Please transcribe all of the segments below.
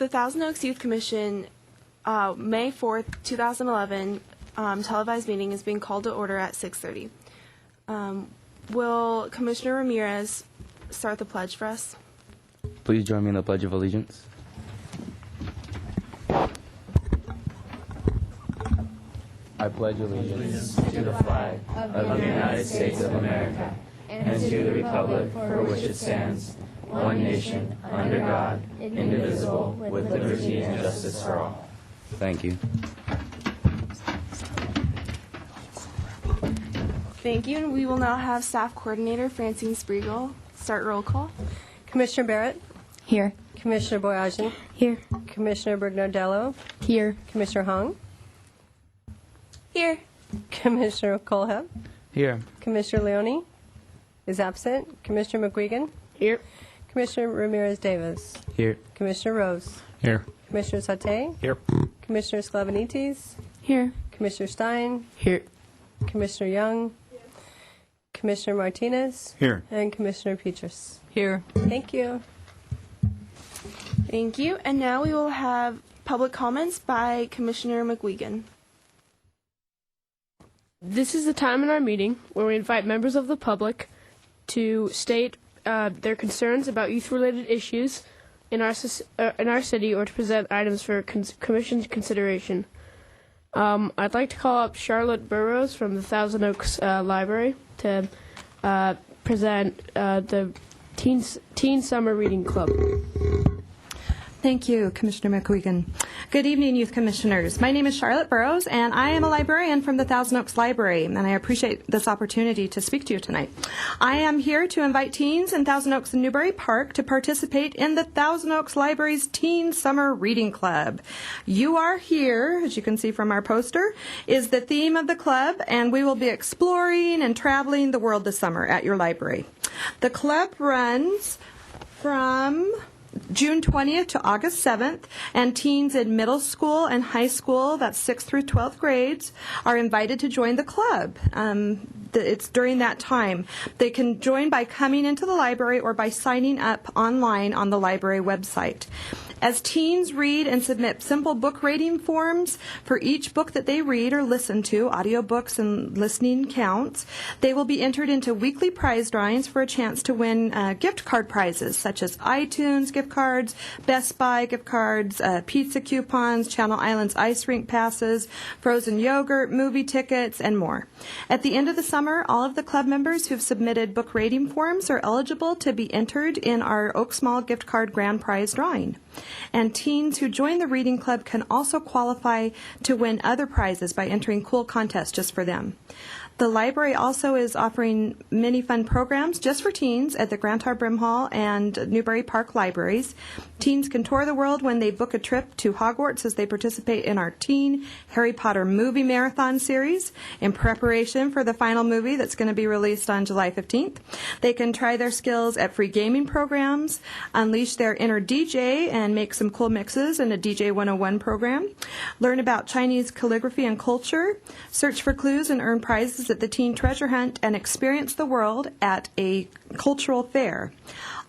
The Thousand Oaks Youth Commission, May 4th, 2011, televised meeting is being called to order at 6:30. Will Commissioner Ramirez start the pledge for us? Please join me in the Pledge of Allegiance. I pledge allegiance to the flag of the United States of America and to the republic for which it stands, one nation, under God, indivisible, with liberty and justice for all. Thank you. Thank you, and we will now have Staff Coordinator Francine Spriegel start roll call. Commissioner Barrett? Here. Commissioner Boyajian? Here. Commissioner Bergnardello? Here. Commissioner Hung? Here. Commissioner Coleheb? Here. Commissioner Leone is absent. Commissioner McGuigan? Here. Commissioner Ramirez-Davis? Here. Commissioner Rose? Here. Commissioner Satay? Here. Commissioner Sklavenites? Here. Commissioner Stein? Here. Commissioner Young? Commissioner Martinez? Here. And Commissioner Petrus? Here. Thank you. Thank you, and now we will have public comments by Commissioner McGuigan. This is the time in our meeting where we invite members of the public to state their concerns about youth-related issues in our city or to present items for Commission's consideration. I'd like to call up Charlotte Burrows from the Thousand Oaks Library to present the Teen Summer Reading Club. Thank you, Commissioner McGuigan. Good evening, Youth Commissioners. My name is Charlotte Burrows, and I am a librarian from the Thousand Oaks Library, and I appreciate this opportunity to speak to you tonight. I am here to invite teens in Thousand Oaks and Newbury Park to participate in the Thousand Oaks Library's Teen Summer Reading Club. You Are Here, as you can see from our poster, is the theme of the club, and we will be exploring and traveling the world this summer at your library. The club runs from June 20th to August 7th, and teens in middle school and high school, that's 6th through 12th grades, are invited to join the club. It's during that time. They can join by coming into the library or by signing up online on the library website. As teens read and submit simple book rating forms for each book that they read or listen to, audiobooks and listening counts, they will be entered into weekly prize drawings for a chance to win gift card prizes such as iTunes gift cards, Best Buy gift cards, pizza coupons, Channel Islands ice rink passes, frozen yogurt, movie tickets, and more. At the end of the summer, all of the club members who have submitted book rating forms are eligible to be entered in our Oak Mall gift card grand prize drawing. And teens who join the reading club can also qualify to win other prizes by entering cool contests just for them. The library also is offering many fun programs just for teens at the Grant R. Brimhall and Newbury Park libraries. Teens can tour the world when they book a trip to Hogwarts as they participate in our teen Harry Potter movie marathon series in preparation for the final movie that's going to be released on July 15th. They can try their skills at free gaming programs, unleash their inner DJ and make some cool mixes in a DJ 101 program, learn about Chinese calligraphy and culture, search for clues and earn prizes at the Teen Treasure Hunt, and experience the world at a cultural fair.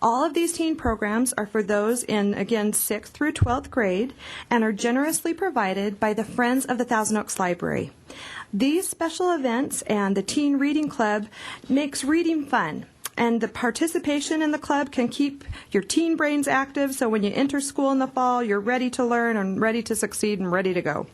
All of these teen programs are for those in, again, 6th through 12th grade and are generously provided by the Friends of the Thousand Oaks Library. These special events and the Teen Reading Club makes reading fun. And the participation in the club can keep your teen brains active, so when you enter school in the fall, you're ready to learn and ready to succeed and ready to go.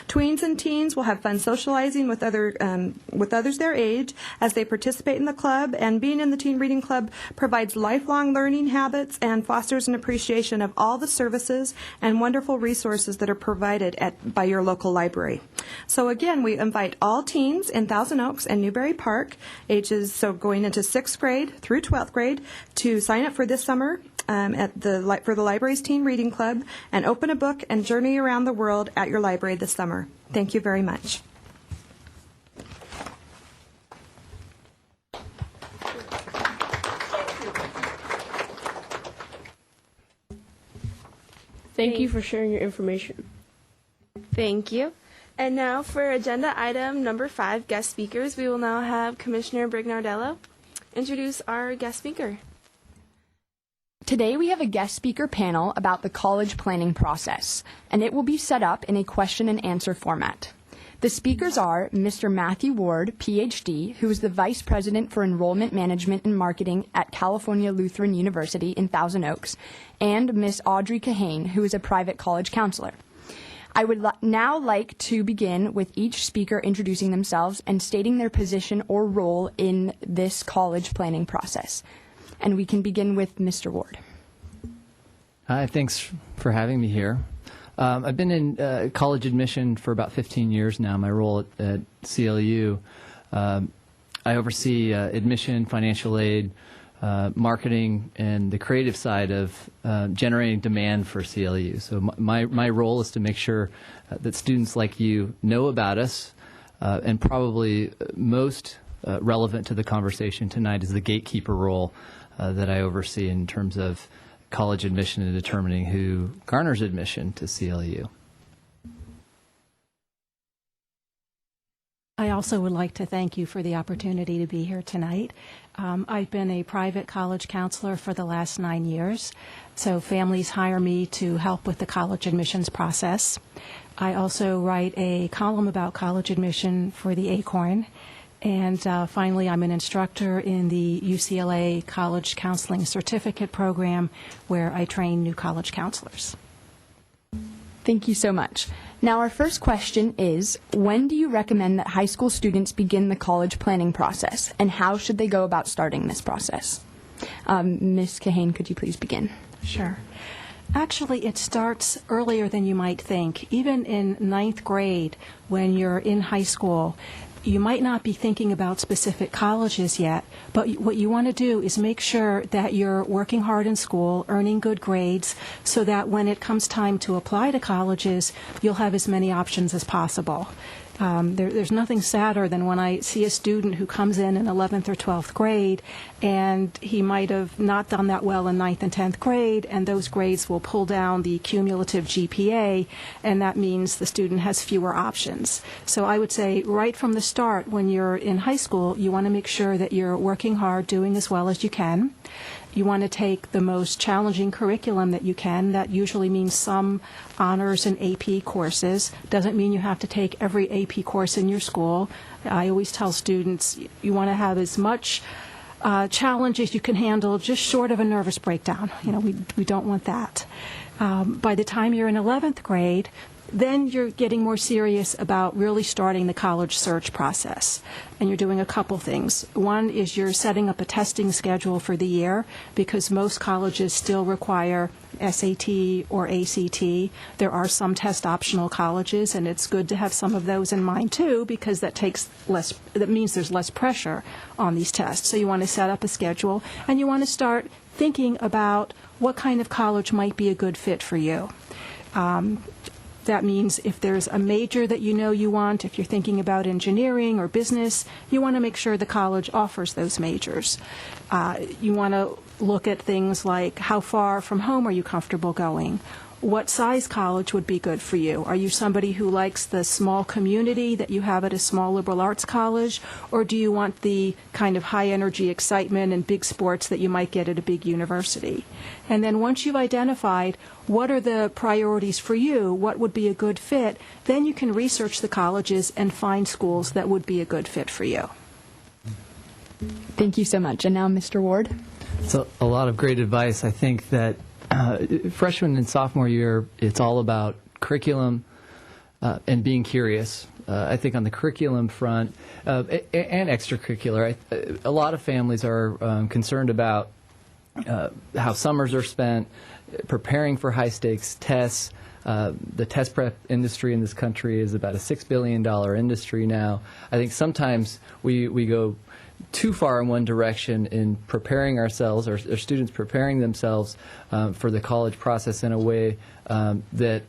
Tweens and teens will have fun socializing with others their age as they participate in the club, and being in the Teen Reading Club provides lifelong learning habits and fosters an appreciation of all the services and wonderful resources that are provided by your local library. So again, we invite all teens in Thousand Oaks and Newbury Park, going into 6th grade through 12th grade, to sign up for this summer for the library's Teen Reading Club and open a book and journey around the world at your library this summer. Thank you very much. Thank you for sharing your information. Thank you. And now for agenda item number 5, guest speakers, we will now have Commissioner Bergnardello introduce our guest speaker. Today we have a guest speaker panel about the college planning process, and it will be set up in a question and answer format. The speakers are Mr. Matthew Ward, Ph.D., who is the Vice President for Enrollment Management and Marketing at California Lutheran University in Thousand Oaks, and Ms. Audrey Kahane, who is a private college counselor. I would now like to begin with each speaker introducing themselves and stating their position or role in this college planning process. And we can begin with Mr. Ward. Hi, thanks for having me here. I've been in college admission for about 15 years now. My role at CLU, I oversee admission, financial aid, marketing, and the creative side of generating demand for CLU. So my role is to make sure that students like you know about us, and probably most relevant to the conversation tonight is the gatekeeper role that I oversee in terms of college admission and determining who garners admission to CLU. I also would like to thank you for the opportunity to be here tonight. I've been a private college counselor for the last 9 years, so families hire me to help with the college admissions process. I also write a column about college admission for the Acorn. And finally, I'm an instructor in the UCLA College Counseling Certificate Program, where I train new college counselors. Thank you so much. Now, our first question is, when do you recommend that high school students begin the college planning process, and how should they go about starting this process? Ms. Kahane, could you please begin? Sure. Actually, it starts earlier than you might think. Even in 9th grade, when you're in high school, you might not be thinking about specific colleges yet, but what you want to do is make sure that you're working hard in school, earning good grades, so that when it comes time to apply to colleges, you'll have as many options as possible. There's nothing sadder than when I see a student who comes in 11th or 12th grade, and he might have not done that well in 9th and 10th grade, and those grades will pull down the cumulative GPA, and that means the student has fewer options. So I would say right from the start, when you're in high school, you want to make sure that you're working hard, doing as well as you can. You want to take the most challenging curriculum that you can. That usually means some honors and AP courses. Doesn't mean you have to take every AP course in your school. I always tell students you want to have as much challenge as you can handle, just short of a nervous breakdown. You know, we don't want that. By the time you're in 11th grade, then you're getting more serious about really starting the college search process. And you're doing a couple things. One is you're setting up a testing schedule for the year, because most colleges still require SAT or ACT. There are some test optional colleges, and it's good to have some of those in mind too, because that means there's less pressure on these tests. So you want to set up a schedule, and you want to start thinking about what kind of college might be a good fit for you. That means if there's a major that you know you want, if you're thinking about engineering or business, you want to make sure the college offers those majors. You want to look at things like how far from home are you comfortable going? What size college would be good for you? Are you somebody who likes the small community that you have at a small liberal arts college, or do you want the kind of high energy excitement and big sports that you might get at a big university? And then once you've identified what are the priorities for you, what would be a good fit, then you can research the colleges and find schools that would be a good fit for you. Thank you so much. And now, Mr. Ward. So a lot of great advice. I think that freshman and sophomore year, it's all about curriculum and being curious. I think on the curriculum front and extracurricular, a lot of families are concerned about how summers are spent, preparing for high-stakes tests. The test prep industry in this country is about a $6 billion industry now. I think sometimes we go too far in one direction in preparing ourselves, or students preparing themselves for the college process in a way that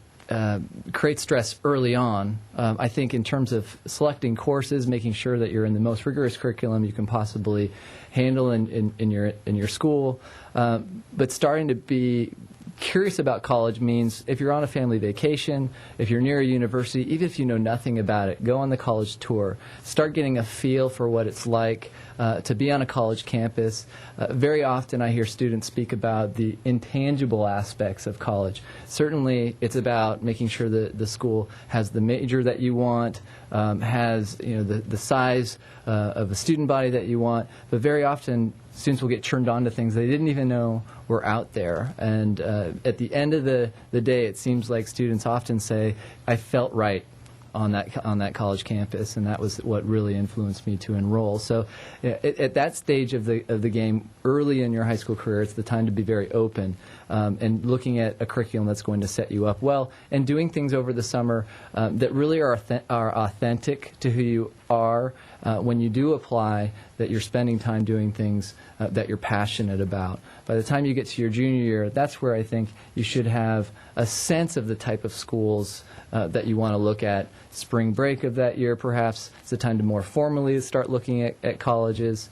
creates stress early on. I think in terms of selecting courses, making sure that you're in the most rigorous curriculum you can possibly handle in your school, but starting to be curious about college means if you're on a family vacation, if you're near a university, even if you know nothing about it, go on the college tour. Start getting a feel for what it's like. to be on a college campus. Very often I hear students speak about the intangible aspects of college. Certainly it's about making sure that the school has the major that you want, has the size of the student body that you want, but very often students will get turned on to things they didn't even know were out there. And at the end of the day, it seems like students often say, I felt right on that college campus, and that was what really influenced me to enroll. So at that stage of the game, early in your high school career, it's the time to be very open and looking at a curriculum that's going to set you up well, and doing things over the summer that really are authentic to who you are. When you do apply, that you're spending time doing things that you're passionate about. By the time you get to your junior year, that's where I think you should have a sense of the type of schools that you want to look at. Spring break of that year, perhaps, it's the time to more formally start looking at colleges.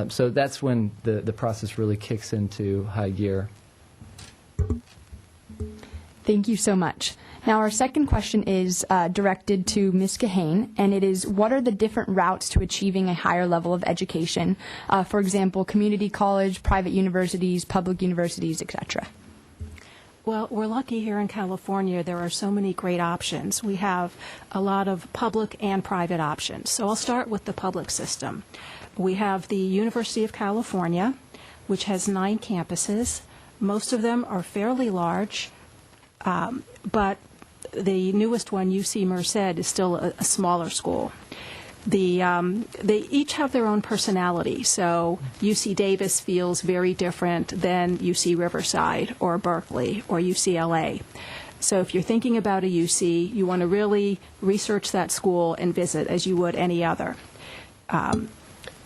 So that's when the process really kicks into high gear. Thank you so much. Now, our second question is directed to Ms. Kahane, and it is, what are the different routes to achieving a higher level of education? For example, community college, private universities, public universities, etc. Well, we're lucky here in California. There are so many great options. We have a lot of public and private options. So I'll start with the public system. We have the University of California, which has 9 campuses. Most of them are fairly large, but the newest one, UC Merced, is still a smaller school. They each have their own personality. So UC Davis feels very different than UC Riverside or Berkeley or UCLA. So if you're thinking about a UC, you want to really research that school and visit as you would any other.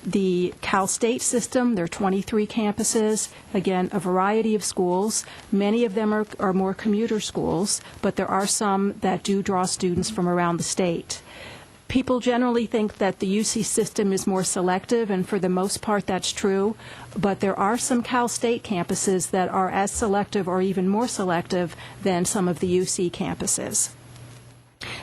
The Cal State system, there are 23 campuses, again, a variety of schools. Many of them are more commuter schools, but there are some that do draw students from around the state. People generally think that the UC system is more selective, and for the most part that's true, but there are some Cal State campuses that are as selective or even more selective than some of the UC campuses.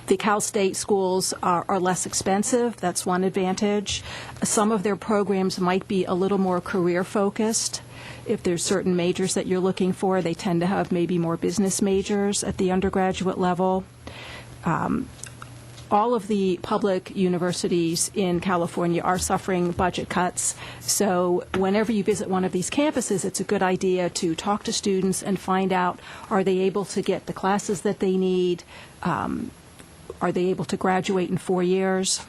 The Cal State schools are less expensive. That's one advantage. Some of their programs might be a little more career-focused. If there's certain majors that you're looking for, they tend to have maybe more business majors at the undergraduate level. All of the public universities in California are suffering budget cuts, so whenever you visit one of these campuses, it's a good idea to talk to students and find out, are they able to get the classes that they need? Are they able to graduate in 4 years?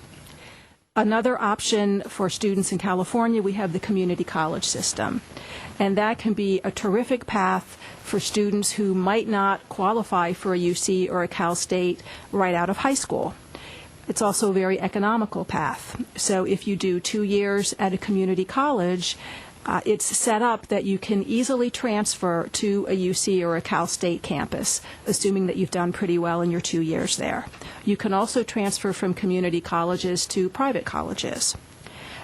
Another option for students in California, we have the community college system. And that can be a terrific path for students who might not qualify for a UC or a Cal State right out of high school. It's also a very economical path. So if you do 2 years at a community college, it's set up that you can easily transfer to a UC or a Cal State campus, assuming that you've done pretty well in your 2 years there. You can also transfer from community colleges to private colleges.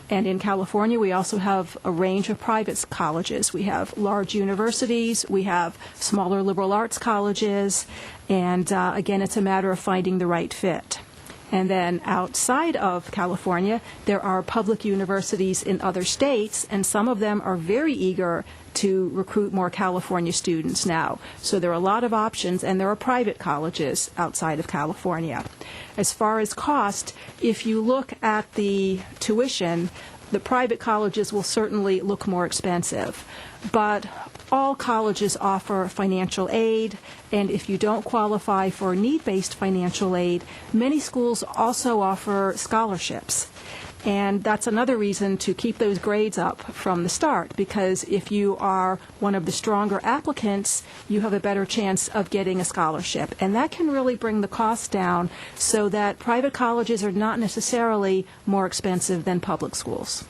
And in California, we also have a range of private colleges. We have large universities, we have smaller liberal arts colleges, and again, it's a matter of finding the right fit. And then outside of California, there are public universities in other states, and some of them are very eager to recruit more California students now. So there are a lot of options, and there are private colleges outside of California. As far as cost, if you look at the tuition, the private colleges will certainly look more expensive. But all colleges offer financial aid, and if you don't qualify for need-based financial aid, many schools also offer scholarships. And that's another reason to keep those grades up from the start, because if you are one of the stronger applicants, you have a better chance of getting a scholarship. And that can really bring the cost down so that private colleges are not necessarily more expensive than public schools.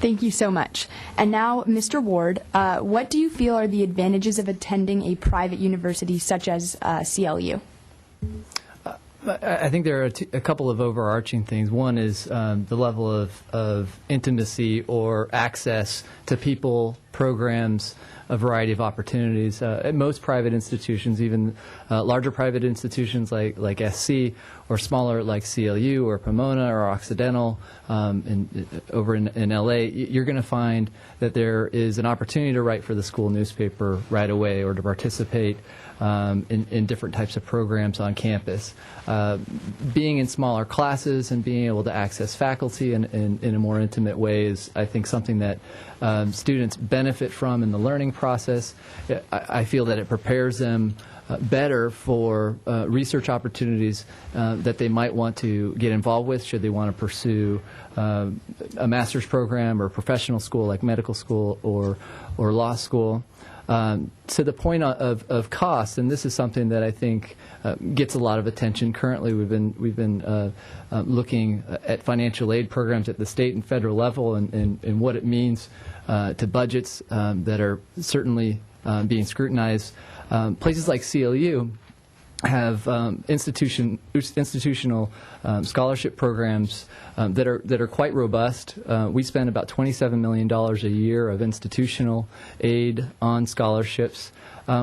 Thank you so much. And now, Mr. Ward, what do you feel are the advantages of attending a private university such as CLU? I think there are a couple of overarching things. One is the level of intimacy or access to people, programs, a variety of opportunities. At most private institutions, even larger private institutions like SC, or smaller like CLU or Pomona or Occidental, over in L.A., you're going to find that there is an opportunity to write for the school newspaper right away or to participate in different types of programs on campus. Being in smaller classes and being able to access faculty in a more intimate way is, I think, something that students benefit from in the learning process. I feel that it prepares them better for research opportunities that they might want to get involved with should they want to pursue a master's program or professional school like medical school or law school. To the point of cost, and this is something that I think gets a lot of attention. Currently, we've been looking at financial aid programs at the state and federal level and what it means to budgets that are certainly being scrutinized. Places like CLU have institutional scholarship programs that are quite robust. We spend about $27 million a year of institutional aid on scholarships.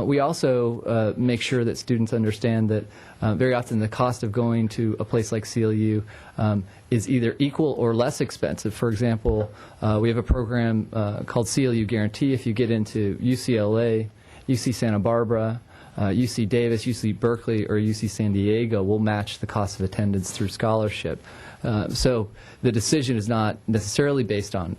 We also make sure that students understand that very often the cost of going to a place like CLU is either equal or less expensive. For example, we have a program called Clu Guarantee. If you get into UCLA, UC Santa Barbara, UC Davis, UC Berkeley, or UC San Diego, will match the cost of attendance through scholarship. So the decision is not necessarily based on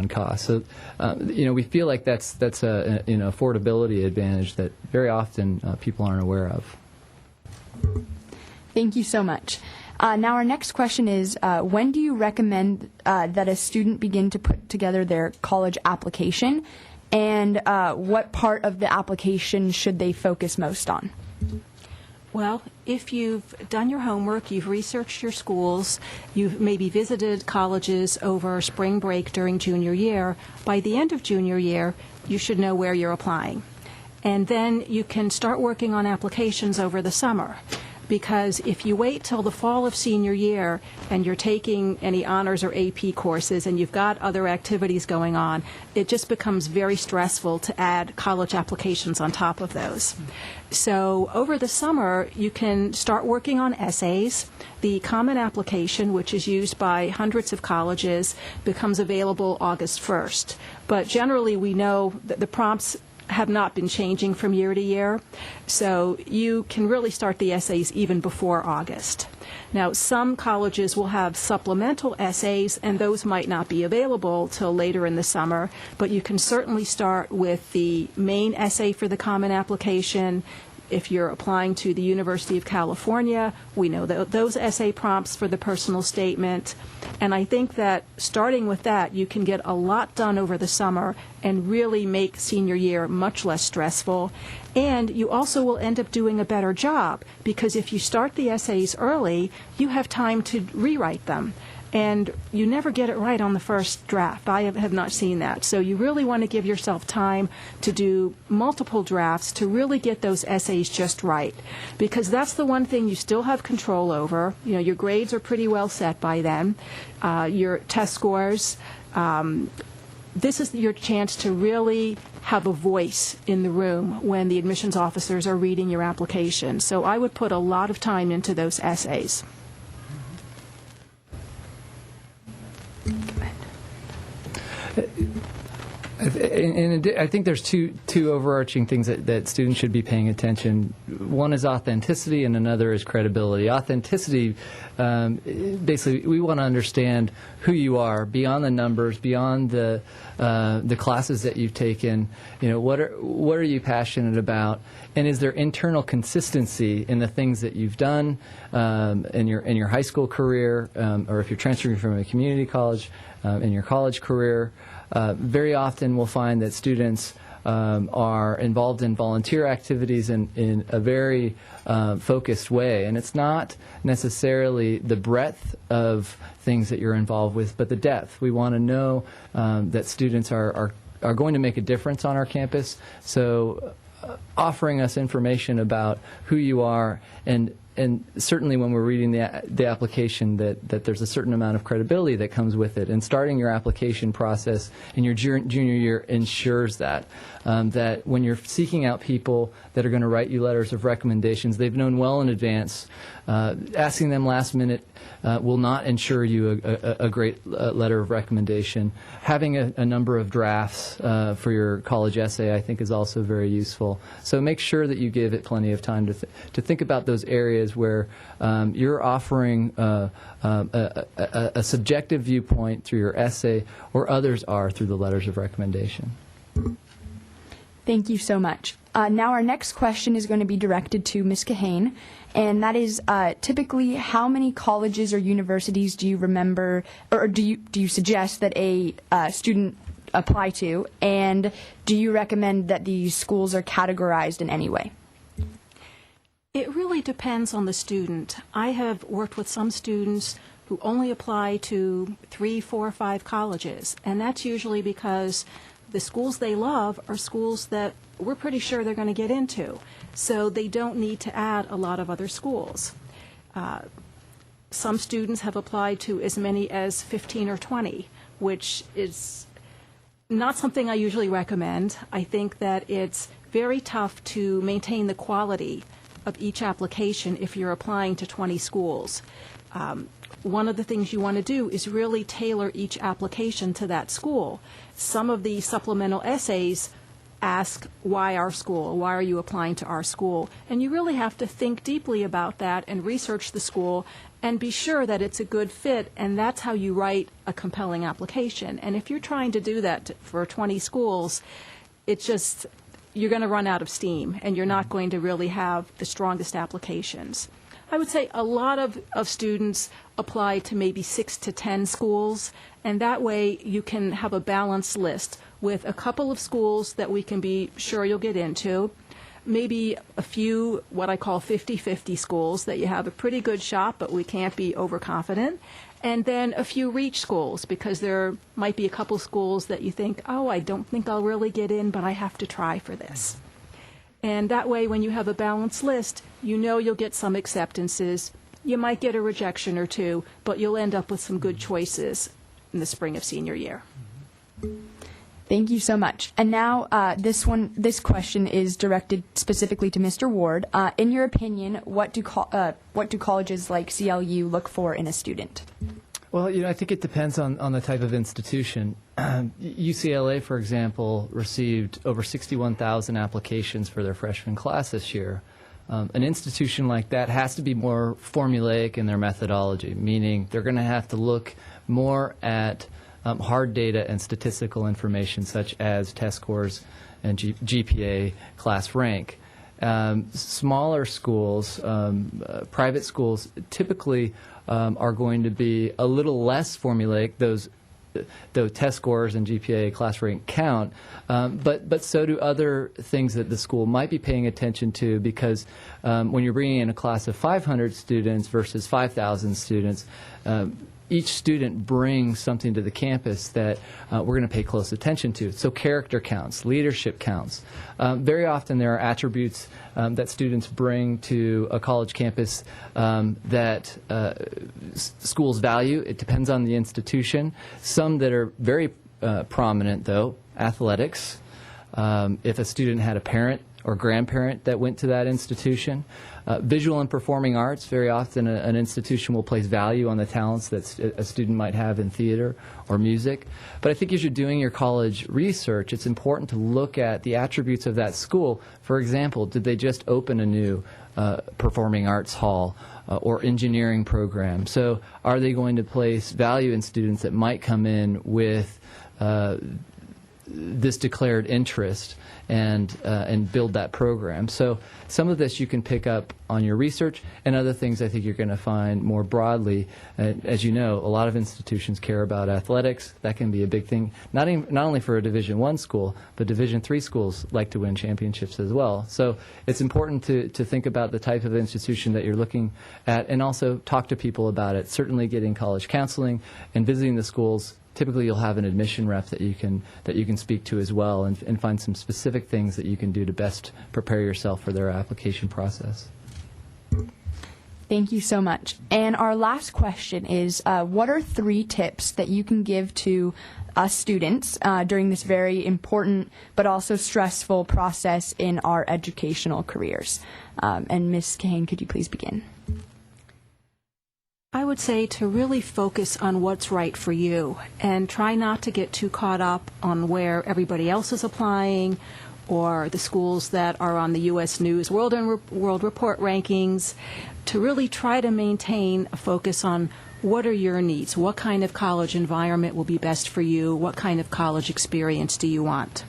cost. So we feel like that's an affordability advantage that very often people aren't aware of. Thank you so much. Now our next question is, when do you recommend that a student begin to put together their college application? And what part of the application should they focus most on? Well, if you've done your homework, you've researched your schools, you've maybe visited colleges over spring break during junior year, by the end of junior year, you should know where you're applying. And then you can start working on applications over the summer. Because if you wait till the fall of senior year and you're taking any honors or AP courses and you've got other activities going on, it just becomes very stressful to add college applications on top of those. So over the summer, you can start working on essays. The Common Application, which is used by hundreds of colleges, becomes available August 1st. But generally, we know that the prompts have not been changing from year to year, so you can really start the essays even before August. Now, some colleges will have supplemental essays, and those might not be available till later in the summer, but you can certainly start with the main essay for the Common Application. If you're applying to the University of California, we know those essay prompts for the personal statement. And I think that starting with that, you can get a lot done over the summer and really make senior year much less stressful. And you also will end up doing a better job, because if you start the essays early, you have time to rewrite them. And you never get it right on the first draft. I have not seen that. So you really want to give yourself time to do multiple drafts to really get those essays just right. Because that's the one thing you still have control over. You know, your grades are pretty well set by then. Your test scores. This is your chance to really have a voice in the room when the admissions officers are reading your application. So I would put a lot of time into those essays. And I think there's two overarching things that students should be paying attention. One is authenticity, and another is credibility. Authenticity, basically, we want to understand who you are beyond the numbers, beyond the classes that you've taken. You know, what are you passionate about, and is there internal consistency in the things that you've done in your high school career, or if you're transferring from a community college in your college career. Very often we'll find that students are involved in volunteer activities in a very focused way. And it's not necessarily the breadth of things that you're involved with, but the depth. We want to know that students are going to make a difference on our campus. So offering us information about who you are and and certainly when we're reading the application, that there's a certain amount of credibility that comes with it. And starting your application process in your junior year ensures that when you're seeking out people that are going to write you letters of recommendations, they've known well in advance. Asking them last minute will not ensure you a great letter of recommendation. Having a number of drafts for your college essay, I think, is also very useful. So make sure that you give it plenty of time to think about those areas where you're offering a subjective viewpoint through your essay, or others are through the letters of recommendation. Thank you so much. Now our next question is going to be directed to Ms. Kahane, and that is typically how many colleges or universities do you remember, or do you suggest that a student apply to, and do you recommend that these schools are categorized in any way? It really depends on the student. I have worked with some students who only apply to 3, 4, 5 colleges, and that's usually because the schools they love are schools that we're pretty sure they're going to get into, so they don't need to add a lot of other schools. Some students have applied to as many as 15 or 20, which is not something I usually recommend. I think that it's very tough to maintain the quality of each application if you're applying to 20 schools. One of the things you want to do is really tailor each application to that school. Some of the supplemental essays ask, why our school? Why are you applying to our school? And you really have to think deeply about that and research the school and be sure that it's a good fit, and that's how you write a compelling application. And if you're trying to do that for 20 schools, it's just, you're going to run out of steam, and you're not going to really have the strongest applications. I would say a lot of students apply to maybe 6 to 10 schools, and that way you can have a balanced list with a couple of schools that we can be sure you'll get into, maybe a few what I call 50-50 schools that you have a pretty good shot, but we can't be overconfident, and then a few reach schools, because there might be a couple schools that you think, oh, I don't think I'll really get in, but I have to try for this. And that way, when you have a balanced list, you know you'll get some acceptances. You might get a rejection or two, but you'll end up with some good choices in the spring of senior year. Thank you so much. And now this question is directed specifically to Mr. Ward. In your opinion, what do colleges like CLU look for in a student? Well, I think it depends on the type of institution. UCLA, for example, received over 61,000 applications for their freshman class this year. An institution like that has to be more formulaic in their methodology, meaning they're going to have to look more at hard data and statistical information such as test scores and GPA class rank. Smaller schools, private schools, typically are going to be a little less formulaic. Those test scores and GPA class rank count, but so do other things that the school might be paying attention to, because when you're bringing in a class of 500 students versus 5,000 students, each student brings something to the campus that we're going to pay close attention to. So character counts, leadership counts. Very often there are attributes that students bring to a college campus that schools value. It depends on the institution. Some that are very prominent, though, athletics. If a student had a parent or grandparent that went to that institution. Visual and performing arts, very often an institution will place value on the talents that a student might have in theater or music. But I think as you're doing your college research, it's important to look at the attributes of that school. For example, did they just open a new performing arts hall or engineering program? So are they going to place value in students that might come in with this declared interest and build that program? So some of this you can pick up on your research, and other things I think you're going to find more broadly. As you know, a lot of institutions care about athletics. That can be a big thing, not only for a Division I school, but Division III schools like to win championships as well. So it's important to think about the type of institution that you're looking at, and also talk to people about it. Certainly getting college counseling and visiting the schools. Typically, you'll have an admission rep that you can speak to as well, and find some specific things that you can do to best prepare yourself for their application process. Thank you so much. And our last question is, what are 3 tips that you can give to us students during this very important but also stressful process in our educational careers? And Ms. Kahane, could you please begin? I would say to really focus on what's right for you and try not to get too caught up on where everybody else is applying or the schools that are on the U.S. News World Report rankings, to really try to maintain a focus on what are your needs, what kind of college environment will be best for you, what kind of college experience do you want.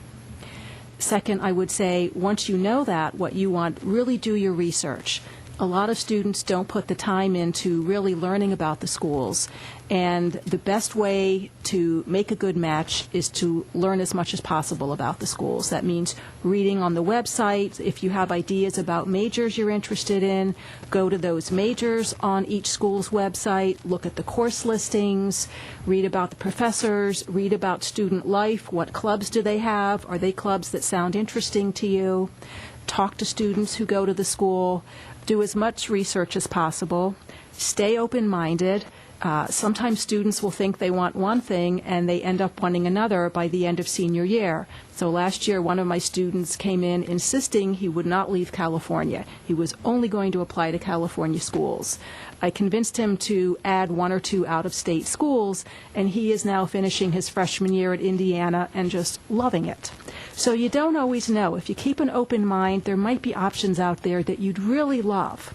Second, I would say once you know that, what you want, really do your research. A lot of students don't put the time into really learning about the schools, and the best way to make a good match is to learn as much as possible about the schools. That means reading on the website. If you have ideas about majors you're interested in, go to those majors on each school's website, look at the course listings, read about the professors, read about student life, what clubs do they have, are they clubs that sound interesting to you, talk to students who go to the school. Do as much research as possible. Stay open-minded. Sometimes students will think they want one thing and they end up wanting another by the end of senior year. So last year, one of my students came in insisting he would not leave California. He was only going to apply to California schools. I convinced him to add 1 or 2 out-of-state schools, and he is now finishing his freshman year at Indiana and just loving it. So you don't always know. If you keep an open mind, there might be options out there that you'd really love.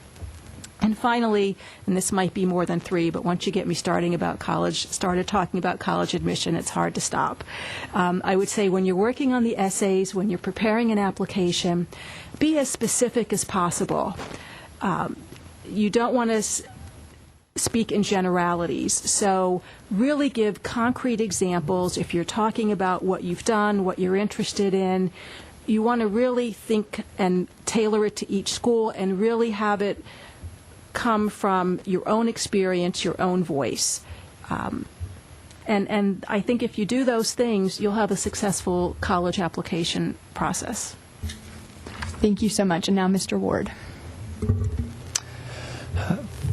And finally, and this might be more than 3, but once you get me started talking about college admission, it's hard to stop. I would say when you're working on the essays, when you're preparing an application, be as specific as possible. You don't want to speak in generalities. So really give concrete examples. If you're talking about what you've done, what you're interested in, you want to really think and tailor it to each school and really have it come from your own experience, your own voice. And I think if you do those things, you'll have a successful college application process. Thank you so much. And now Mr. Ward.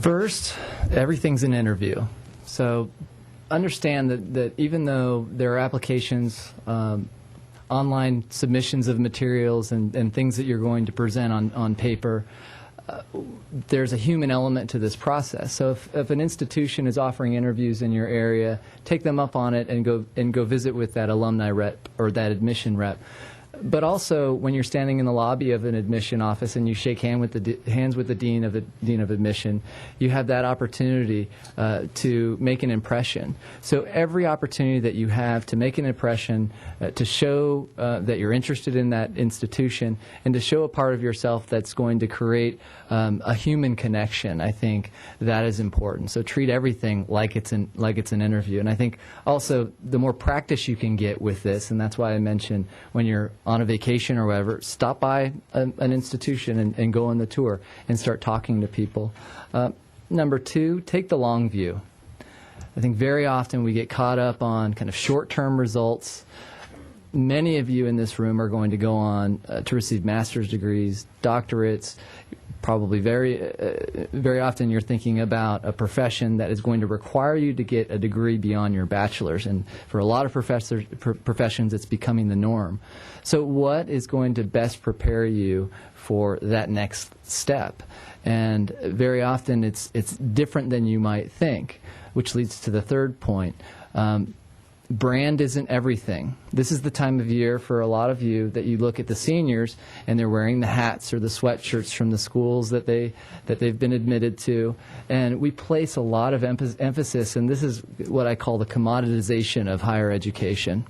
First, everything's an interview. So understand that even though there are applications, online submissions of materials and things that you're going to present on paper, there's a human element to this process. So if an institution is offering interviews in your area, take them up on it and go visit with that alumni rep or that admission rep. But also, when you're standing in the lobby of an admission office and you shake hands with the dean of admission, you have that opportunity to make an impression. So every opportunity that you have to make an impression, to show that you're interested in that institution, and to show a part of yourself that's going to create a human connection, I think that is important. So treat everything like it's an interview. And I think also the more practice you can get with this, and that's why I mentioned when you're on a vacation or whatever, stop by an institution and go on the tour and start talking to people. Number 2, take the long view. I think very often we get caught up on kind of short-term results. Many of you in this room are going to go on to receive master's degrees, doctorates. Probably very often you're thinking about a profession that is going to require you to get a degree beyond your bachelor's, and for a lot of professions it's becoming the norm. So what is going to best prepare you for that next step? And very often it's different than you might think, which leads to the third point. Brand isn't everything. This is the time of year for a lot of you that you look at the seniors and they're wearing the hats or the sweatshirts from the schools that they've been admitted to, and we place a lot of emphasis, and this is what I call the commoditization of higher education,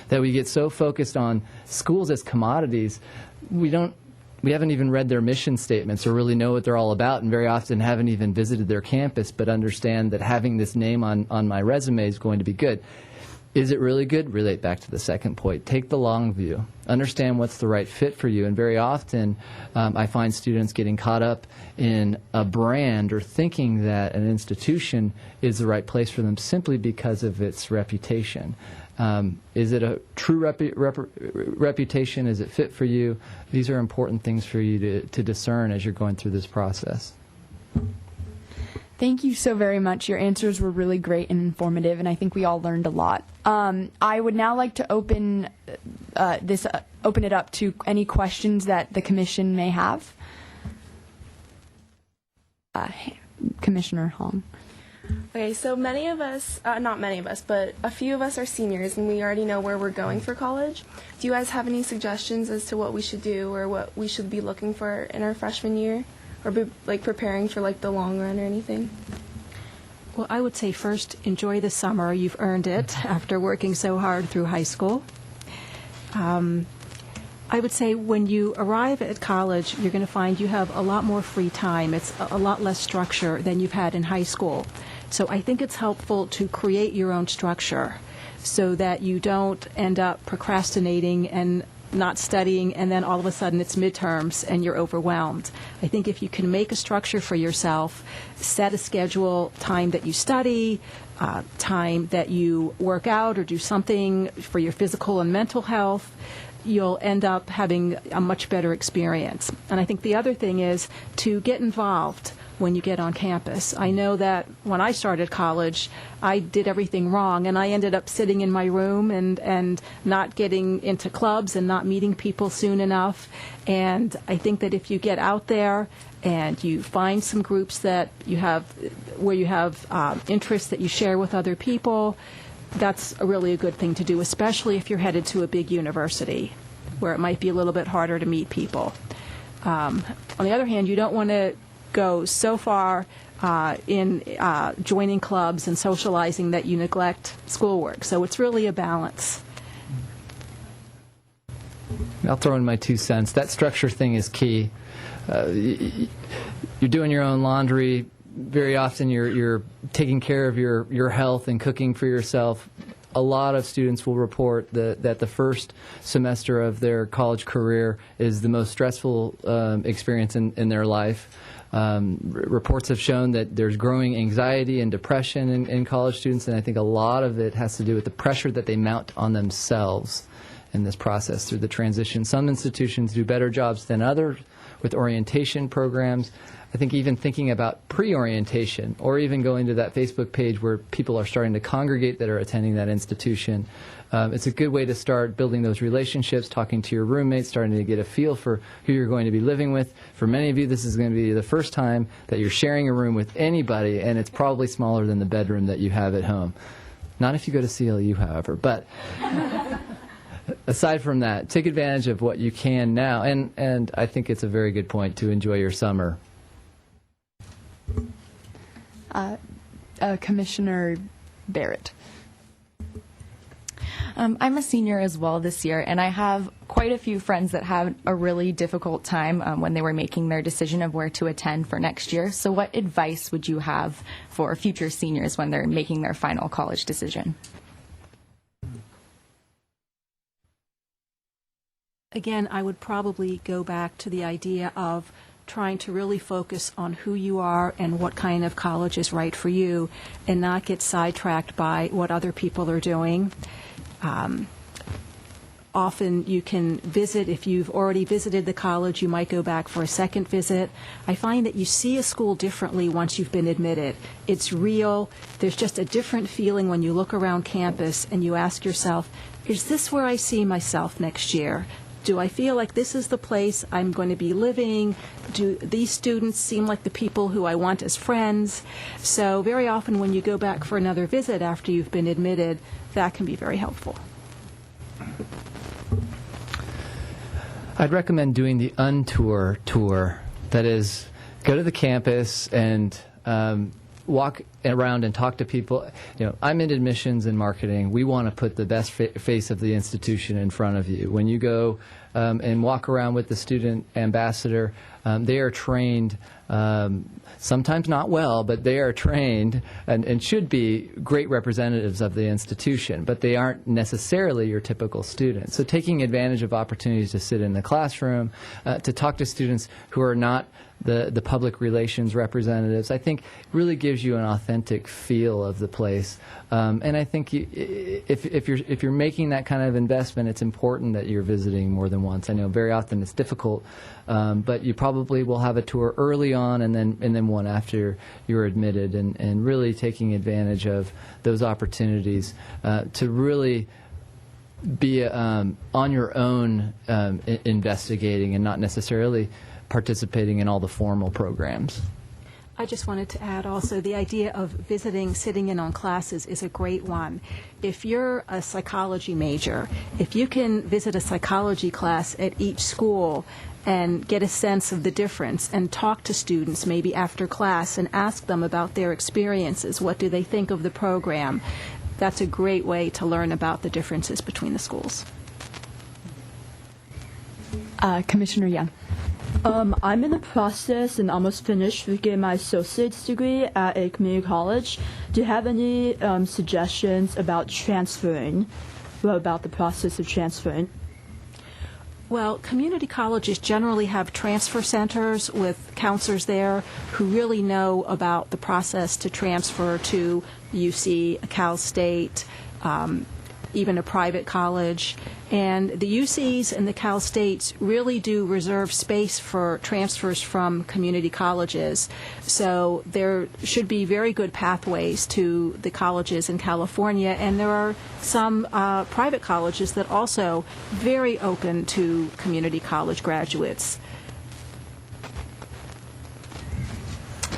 that we get so focused on schools as commodities, we haven't even read their mission statements or really know what they're all about, and very often haven't even visited their campus, but understand that having this name on my resume is going to be good. Is it really good? Relate back to the second point. Take the long view. Understand what's the right fit for you. And very often I find students getting caught up in a brand or thinking that an institution is the right place for them simply because of its reputation. Is it a true reputation? Is it fit for you? These are important things for you to discern as you're going through this process. Thank you so very much. Your answers were really great and informative, and I think we all learned a lot. I would now like to open it up to any questions that the commission may have. Commissioner Hong. Okay, so many of us, not many of us, but a few of us are seniors, and we already know where we're going for college. Do you guys have any suggestions as to what we should do or what we should be looking for in our freshman year, or be, like, preparing for, like, the long run or anything? Well, I would say first, enjoy the summer. You've earned it after working so hard through high school. I would say when you arrive at college, you're going to find you have a lot more free time. It's a lot less structure than you've had in high school. So I think it's helpful to create your own structure so that you don't end up procrastinating and not studying, and then all of a sudden it's midterms and you're overwhelmed. I think if you can make a structure for yourself, set a schedule, time that you study, time that you work out or do something for your physical and mental health, you'll end up having a much better experience. And I think the other thing is to get involved when you get on campus. I know that when I started college, I did everything wrong, and I ended up sitting in my room and not getting into clubs and not meeting people soon enough. And I think that if you get out there and you find some groups that you have, where you have interests that you share with other people, that's really a good thing to do, especially if you're headed to a big university where it might be a little bit harder to meet people. On the other hand, you don't want to go so far in joining clubs and socializing that you neglect schoolwork. So it's really a balance. I'll throw in my 2 cents. That structure thing is key. You're doing your own laundry. Very often you're taking care of your health and cooking for yourself. A lot of students will report that the first semester of their college career is the most stressful experience in their life. Reports have shown that there's growing anxiety and depression in college students, and I think a lot of it has to do with the pressure that they mount on themselves in this process through the transition. Some institutions do better jobs than others with orientation programs. I think even thinking about pre-orientation or even going to that Facebook page where people are starting to congregate that are attending that institution, it's a good way to start building those relationships, talking to your roommates, starting to get a feel for who you're going to be living with. For many of you, this is going to be the first time that you're sharing a room with anybody, and it's probably smaller than the bedroom that you have at home. Not if you go to CLU, however. But aside from that, take advantage of what you can now, and I think it's a very good point to enjoy your summer. Commissioner Barrett. I'm a senior as well this year, and I have quite a few friends that had a really difficult time when they were making their decision of where to attend for next year. So what advice would you have for future seniors when they're making their final college decision? Again, I would probably go back to the idea of trying to really focus on who you are and what kind of college is right for you, and not get sidetracked by what other people are doing. Often you can visit, if you've already visited the college, you might go back for a second visit. I find that you see a school differently once you've been admitted. It's real. There's just a different feeling when you look around campus and you ask yourself, is this where I see myself next year? Do I feel like this is the place I'm going to be living? Do these students seem like the people who I want as friends? So very often when you go back for another visit after you've been admitted, that can be very helpful. I'd recommend doing the Untour tour. That is, go to the campus and walk around and talk to people. You know, I'm in admissions and marketing. We want to put the best face of the institution in front of you. When you go and walk around with the student ambassador, they are trained, sometimes not well, but they are trained and should be great representatives of the institution, but they aren't necessarily your typical student. So taking advantage of opportunities to sit in the classroom, to talk to students who are not the public relations representatives, I think really gives you an authentic feel of the place. And I think if you're making that kind of investment, it's important that you're visiting more than once. I know very often it's difficult, but you probably will have a tour early on and then one after you're admitted, and really taking advantage of those opportunities to really be on your own investigating and not necessarily participating in all the formal programs. I just wanted to add also the idea of visiting, sitting in on classes is a great one. If you're a psychology major, if you can visit a psychology class at each school and get a sense of the difference and talk to students maybe after class and ask them about their experiences, what do they think of the program, that's a great way to learn about the differences between the schools. Commissioner Young. I'm in the process and almost finished with getting my associate's degree at a community college. Do you have any suggestions about transferring, about the process of transferring? Well, community colleges generally have transfer centers with counselors there who really know about the process to transfer to UC, Cal State, even a private college. And the UCs and the Cal States really do reserve space for transfers from community colleges. So there should be very good pathways to the colleges in California. And there are some private colleges that also very open to community college graduates.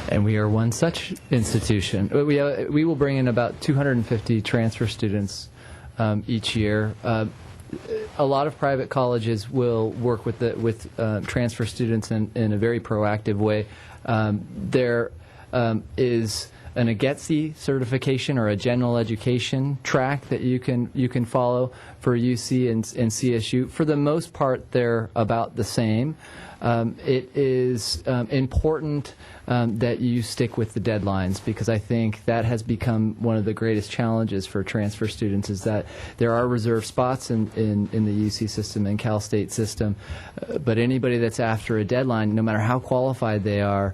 And we are one such institution. We will bring in about 250 transfer students each year. A lot of private colleges will work with transfer students in a very proactive way. There is an AGETSI certification or a general education track that you can follow for UC and CSU. For the most part, they're about the same. It is important that you stick with the deadlines, because I think that has become one of the greatest challenges for transfer students, is that there are reserved spots in the UC system and Cal State system, but anybody that's after a deadline, no matter how qualified they are,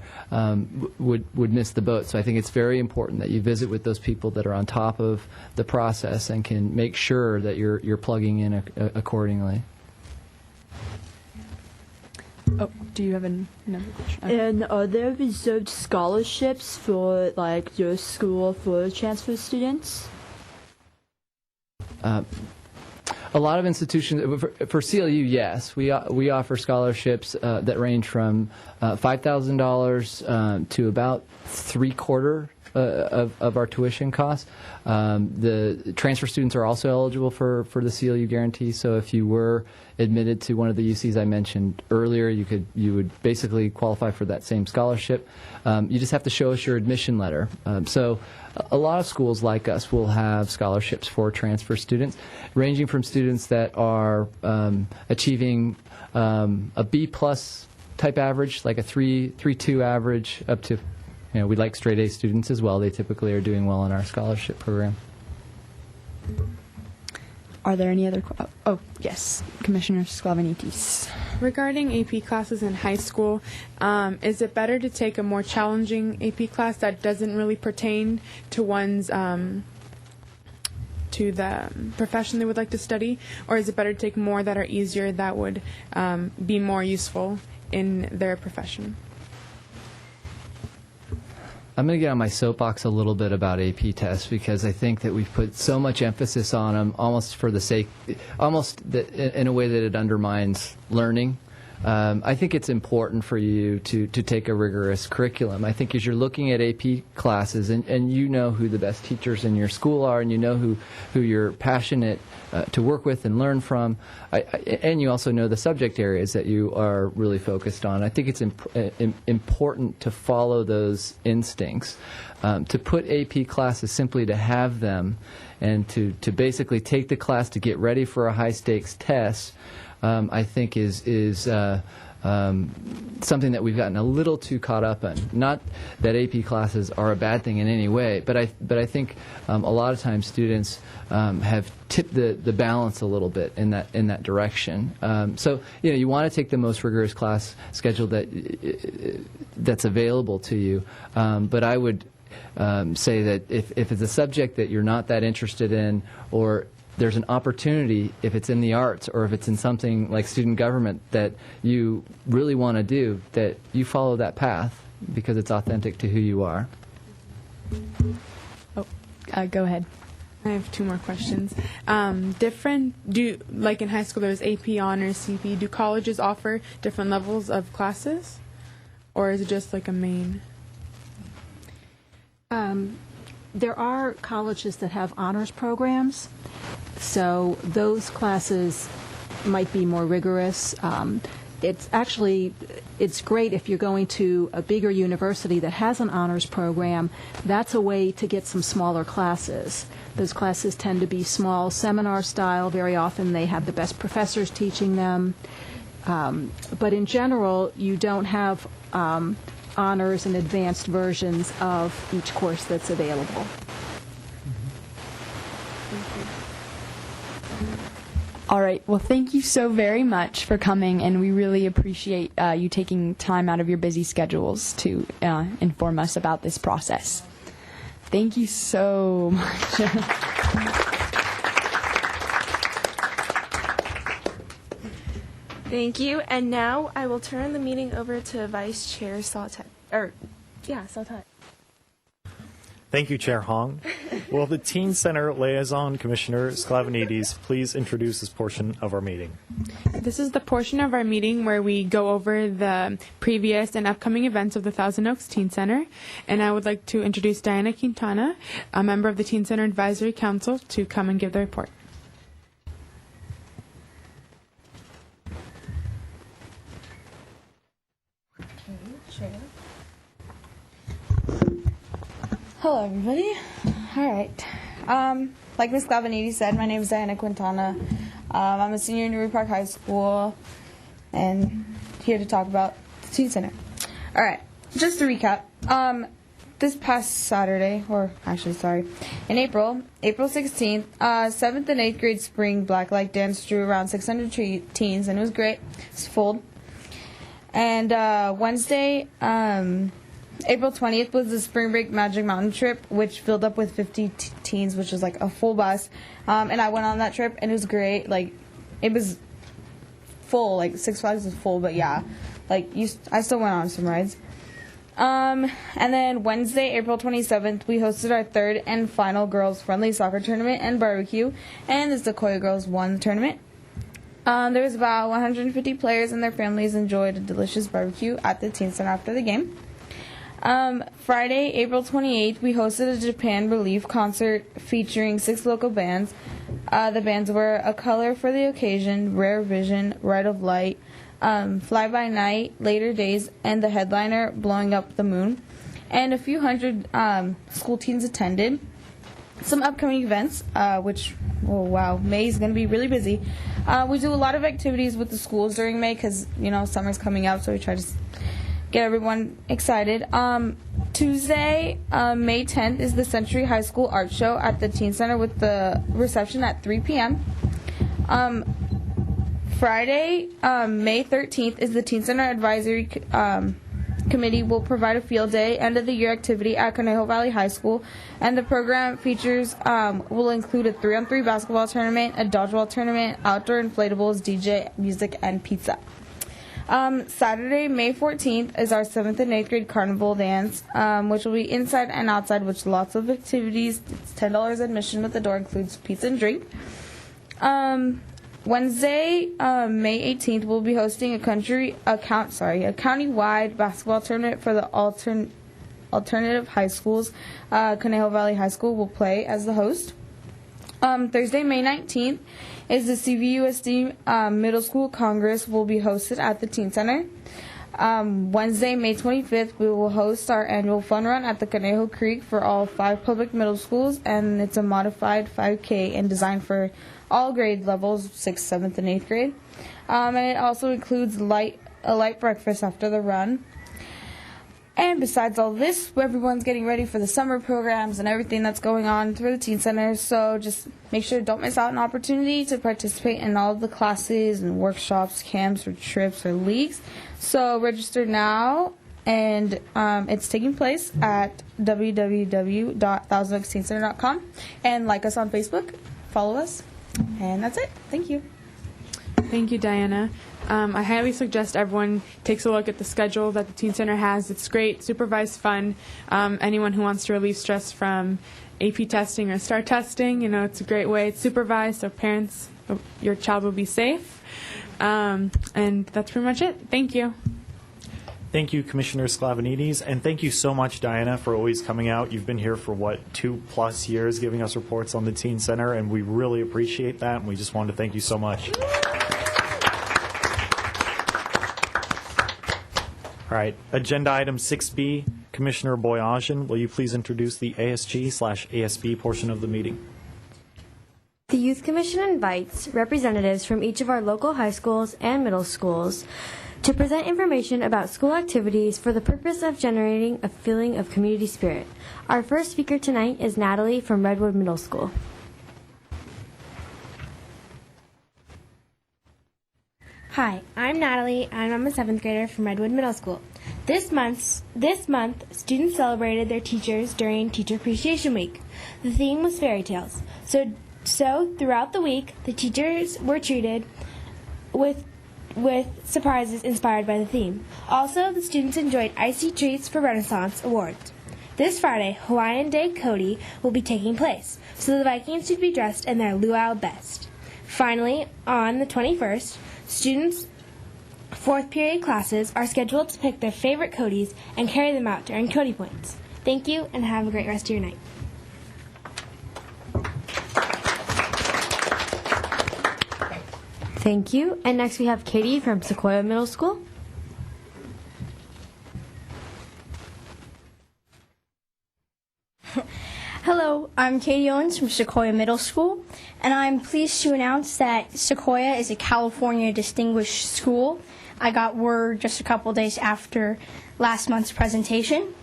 would miss the boat. So I think it's very important that you visit with those people that are on top of the process and can make sure that you're plugging in accordingly. Oh, do you have another question? And are there reserved scholarships for like your school for transfer students? A lot of institutions, for CLU, yes, we offer scholarships that range from $5,000 to about three-quarter of our tuition costs. The transfer students are also eligible for the CLU guarantee. So if you were admitted to one of the UCs I mentioned earlier, you would basically qualify for that same scholarship. You just have to show us your admission letter. So a lot of schools like us will have scholarships for transfer students, ranging from students that are achieving a B+ type average, like a 3.2 average, up to, we like straight A students as well. They typically are doing well in our scholarship program. Are there any other oh, yes, Commissioner Sklavenitis. Regarding AP classes in high school, is it better to take a more challenging AP class that doesn't really pertain to one's to the profession they would like to study, or is it better to take more that are easier that would be more useful in their profession? I'm going to get on my soapbox a little bit about AP tests, because I think that we've put so much emphasis on them almost for the sake, in a way that it undermines learning. I think it's important for you to take a rigorous curriculum. I think as you're looking at AP classes, and you know who the best teachers in your school are, and you know who you're passionate to work with and learn from, and you also know the subject areas that you are really focused on. I think it's important to follow those instincts. To put AP classes simply to have them, and to basically take the class to get ready for a high-stakes test, I think is something that we've gotten a little too caught up in. Not that AP classes are a bad thing in any way, but I think a lot of times students have tipped the balance a little bit in that direction. So you want to take the most rigorous class schedule that's available to you, but I would say that if it's a subject that you're not that interested in, or there's an opportunity, if it's in the arts or if it's in something like student government that you really want to do, that you follow that path because it's authentic to who you are. Go ahead. I have two more questions. Like in high school there's AP honors, CP, do colleges offer different levels of classes? Or is it just like a main? There are colleges that have honors programs, so those classes might be more rigorous. It's great if you're going to a bigger university that has an honors program. That's a way to get some smaller classes. Those classes tend to be small, seminar style. Very often they have the best professors teaching them. But in general, you don't have honors and advanced versions of each course that's available. All right. Well, thank you so very much for coming, and we really appreciate you taking time out of your busy schedules to inform us about this process. Thank you so much. Thank you. And now I will turn the meeting over to Vice Chair Sautet. Sautet. Thank you, Chair Hong. Will the Teen Center Liaison Commissioner Sklavenides please introduce this portion of our meeting? This is the portion of our meeting where we go over the previous and upcoming events of the Thousand Oaks Teen Center. And I would like to introduce Diana Quintana, a member of the Teen Center Advisory Council, to come and give the report. Hello, everybody. All right. Like Ms. Clavenides said, my name is Diana Quintana. I'm a senior in Newry Park High School and here to talk about the Teen Center. All right. Just to recap, this past Saturday, in April 16th, 7th and 8th grade spring blacklight dance drew around 600 teens, and it was great. It's full. And Wednesday, April 20th was the Spring Break Magic Mountain trip, which filled up with 50 teens, which was like a full bus. And I went on that trip, and it was great. Like, it was full. Like, Six Flags was full, but yeah. Like, I still went on some rides. And then Wednesday, April 27th, we hosted our third and final girls' friendly soccer tournament and barbecue, and the Sequoia girls won the tournament. There was about 150 players and their families enjoyed a delicious barbecue at the Teen Center after the game. Friday, April 28th, we hosted a Japan Relief concert featuring 6 local bands. The bands were A Color for the Occasion, Rare Vision, Ride of Light, Fly By Night, Later Days, and the headliner, Blowing Up the Moon. And a few hundred school teens attended. Some upcoming events, which, oh wow, May is going to be really busy. We do a lot of activities with the schools during May because, summer's coming up, so we try to get everyone excited. Tuesday, May 10th, is the Century High School Art Show at the Teen Center with the reception at 3 p.m. Friday, May 13th, is the Teen Center Advisory Committee will provide a field day, end of the year activity at Conejo Valley High School, and the program features will include a 3-on-3 basketball tournament, a dodgeball tournament, outdoor inflatables, DJ, music, and pizza. Saturday, May 14th, is our 7th and 8th grade carnival dance, which will be inside and outside with lots of activities. It's $10 admission, but the door includes pizza and drink. Wednesday, May 18th, we'll be hosting a county-wide basketball tournament for the alternative high schools. Conejo Valley High School will play as the host. Thursday, May 19th, is the CVUSD Middle School Congress will be hosted at the Teen Center. Wednesday, May 25th, we will host our annual fun run at the Conejo Creek for all 5 public middle schools, and it's a modified 5K and designed for all grade levels, 6th, 7th, and 8th grade. And it also includes light a light breakfast after the run. And besides all this, everyone's getting ready for the summer programs and everything that's going on through the Teen Center. So just make sure don't miss out an opportunity to participate in all of the classes and workshops, camps, or trips, or leagues. So register now, and it's taking place at www.thousandoksteencenter.com. And like us on Facebook, follow us, and that's it. Thank you. Thank you, Diana. I highly suggest everyone takes a look at the schedule that the Teen Center has. It's great, supervised fun. Anyone who wants to relieve stress from AP testing or STAR testing, it's a great way. It's supervised, so parents, your child will be safe. And that's pretty much it. Thank you. Thank you, Commissioner Sklavenides, and thank you so much, Diana, for always coming out. You've been here for, 2+ years giving us reports on the Teen Center, and we really appreciate that, and we just wanted to thank you so much. All right, agenda item 6B, Commissioner Boyajian, will you please introduce the ASG/ASB portion of the meeting? The Youth Commission invites representatives from each of our local high schools and middle schools to present information about school activities for the purpose of generating a feeling of community spirit. Our first speaker tonight is Natalie from Redwood Middle School. Hi, I'm Natalie, and I'm a 7th grader from Redwood Middle School. This month, students celebrated their teachers during Teacher Appreciation Week. The theme was fairy tales. So throughout the week, the teachers were treated with surprises inspired by the theme. Also, the students enjoyed icy treats for Renaissance Awards. This Friday, Hawaiian Day Cody will be taking place, so the Vikings should be dressed in their luau best. Finally, on the 21st, students' 4th period classes are scheduled to pick their favorite Codies and carry them out during Cody Points. Thank you, and have a great rest of your night. Thank you. And next we have Katie from Sequoia Middle School. Hello, I'm Katie Owens from Sequoia Middle School, and I'm pleased to announce that Sequoia is a California Distinguished School. I got word just a couple days after last month's presentation.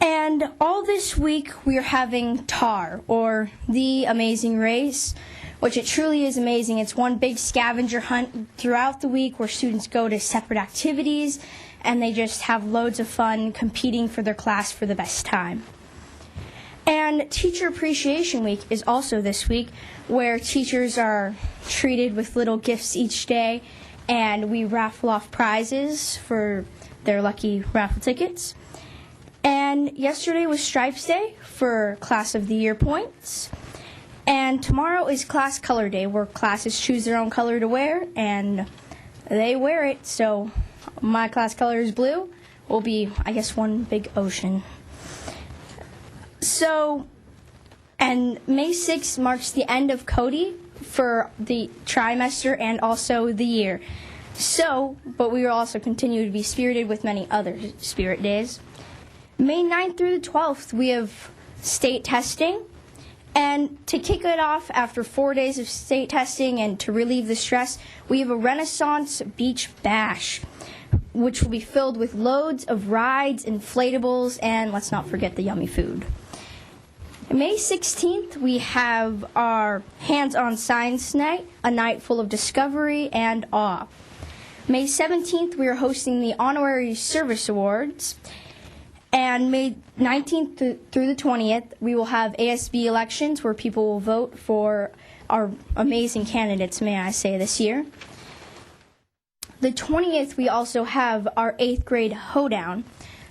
And all this week we are having TAR, or The Amazing Race, which it truly is amazing. It's one big scavenger hunt throughout the week where students go to separate activities and they just have loads of fun competing for their class for the best time. And Teacher Appreciation Week is also this week, where teachers are treated with little gifts each day, and we raffle off prizes for their lucky raffle tickets. And yesterday was Stripes Day for Class of the Year points. And tomorrow is Class Color Day, where classes choose their own color to wear, and they wear it. So my class color is blue. Will be, I guess, one big ocean. So, and May 6th marks the end of Cody for the trimester and also the year. So, but we will also continue to be spirited with many other spirit days. May 9th through the 12th, we have state testing. And to kick it off after 4 days of state testing and to relieve the stress, we have a Renaissance Beach Bash, which will be filled with loads of rides, inflatables, and let's not forget the yummy food. May 16th, we have our Hands-On Science Night, a night full of discovery and awe. May 17th, we are hosting the Honorary Service Awards. And May 19th through the 20th, we will have ASB elections where people will vote for our amazing candidates, may I say, this year. The 20th, we also have our 8th grade hoedown.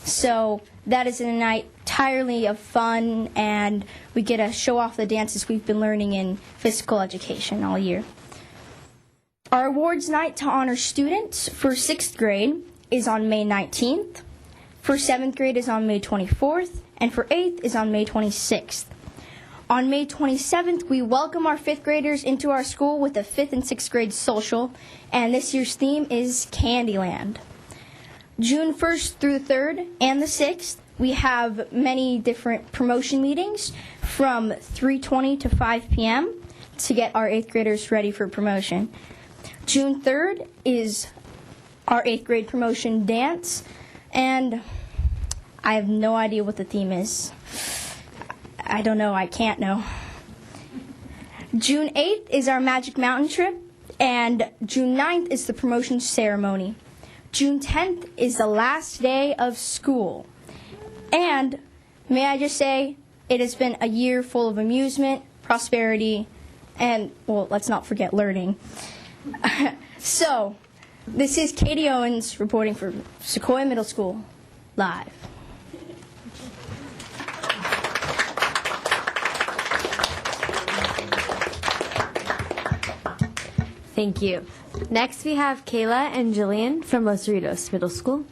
So that is a night entirely of fun, and we get to show off the dances we've been learning in physical education all year. Our awards night to honor students for 6th grade is on May 19th. For 7th grade is on May 24th, and for 8th is on May 26th. On May 27th, we welcome our 5th graders into our school with a 5th and 6th grade social, and this year's theme is Candyland. June 1st through the 3rd and the 6th, we have many different promotion meetings from 3:20 to 5 p.m. to get our 8th graders ready for promotion. June 3rd is our 8th grade promotion dance, and I have no idea what the theme is. I don't know. I can't know. June 8th is our Magic Mountain trip, and June 9th is the promotion ceremony. June 10th is the last day of school. And may I just say, it has been a year full of amusement, prosperity, and, well, let's not forget learning. So, this is Katie Owens reporting for Sequoia Middle School, live. Thank you. Next, we have Kayla and Jillian from Los Cerritos Middle School.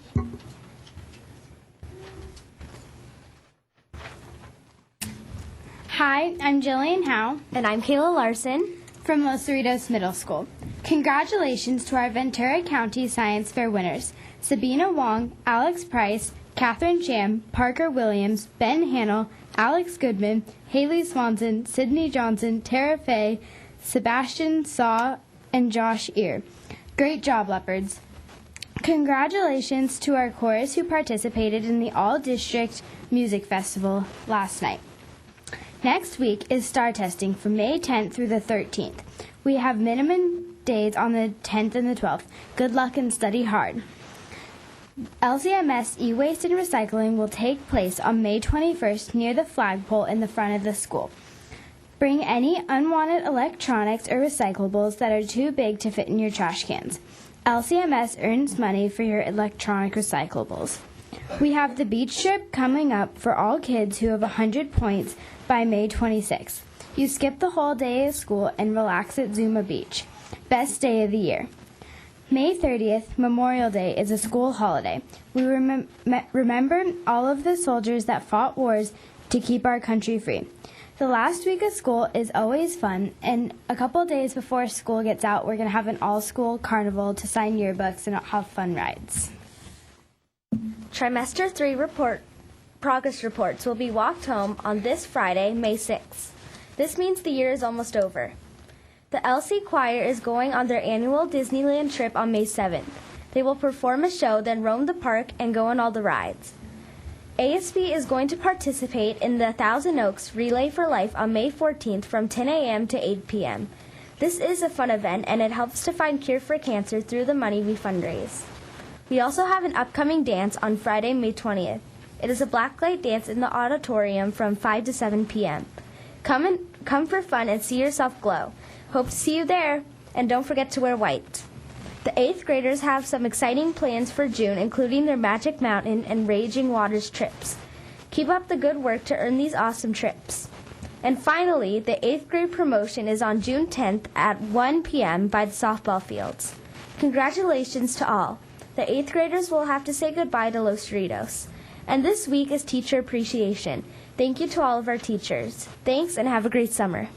Hi, I'm Jillian Howe. And I'm Kayla Larson from Los Cerritos Middle School. Congratulations to our Ventura County Science Fair winners, Sabina Wong, Alex Price, Catherine Cham, Parker Williams, Ben Hannell, Alex Goodman, Haley Swanson, Sydney Johnson, Tara Fay, Sebastian Saw, and Josh Ear. Great job, Leopards. Congratulations to our chorus who participated in the All-District Music Festival last night. Next week is STAR testing from May 10th through the 13th. We have minimum days on the 10th and the 12th. Good luck and study hard. LCMS e-waste and recycling will take place on May 21st near the flagpole in the front of the school. Bring any unwanted electronics or recyclables that are too big to fit in your trash cans. LCMS earns money for your electronic recyclables. We have the beach trip coming up for all kids who have 100 points by May 26th. You skip the whole day of school and relax at Zuma Beach. Best day of the year. May 30th, Memorial Day, is a school holiday. We remember all of the soldiers that fought wars to keep our country free. The last week of school is always fun, and a couple days before school gets out, we're going to have an all-school carnival to sign yearbooks and have fun rides. Trimester 3 progress reports will be walked home on this Friday, May 6th. This means the year is almost over. The LC Choir is going on their annual Disneyland trip on May 7th. They will perform a show, then roam the park and go on all the rides. ASB is going to participate in the Thousand Oaks Relay for Life on May 14th from 10 a.m. to 8 p.m. This is a fun event, and it helps to find cure for cancer through the money we fundraise. We also have an upcoming dance on Friday, May 20th. It is a blacklight dance in the auditorium from 5 to 7 p.m. Come for fun and see yourself glow. Hope to see you there, and don't forget to wear white. The 8th graders have some exciting plans for June, including their Magic Mountain and Raging Waters trips. Keep up the good work to earn these awesome trips. And finally, the 8th grade promotion is on June 10th at 1 p.m. by the softball fields. Congratulations to all. The 8th graders will have to say goodbye to Los Cerritos. And this week is Teacher Appreciation. Thank you to all of our teachers. Thanks, and have a great summer.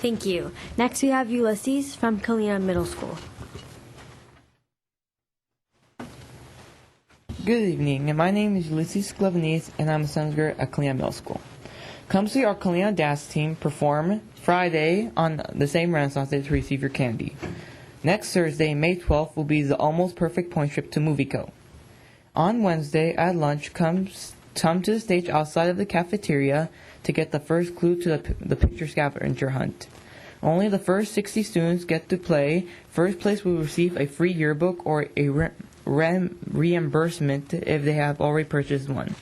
Thank you. Next, we have Ulysses from Kalina Middle School. Good evening, my name is Ulysses Sklevanese, and I'm a 7th grader at Kalina Middle School. Come see our Kalina dance team perform Friday on the same Renaissance Day to receive your candy. Next Thursday, May 12th, will be the Almost Perfect Point trip to Movie Co. On Wednesday, at lunch, come to the stage outside of the cafeteria to get the first clue to the picture scavenger hunt. Only the first 60 students get to play. First place will receive a free yearbook or a reimbursement if they have already purchased one.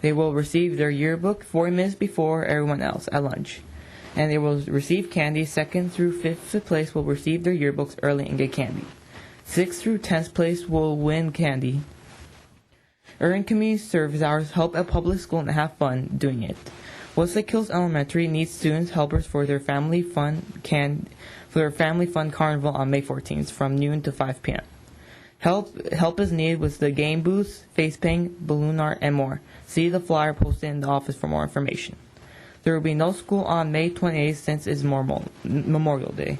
They will receive their yearbook 40 minutes before everyone else at lunch. And they will receive candy. 2nd through 5th place will receive their yearbooks early and get candy. 6th through 10th place will win candy. Earn community service hours, help at public school, and have fun doing it. Westlake Hills Elementary needs students helpers for their family fun carnival on May 14th from noon to 5 p.m. Help is needed with the game booths, face paint, balloon art, and more. See the flyer posted in the office for more information. There will be no school on May 28th since it's Memorial Day.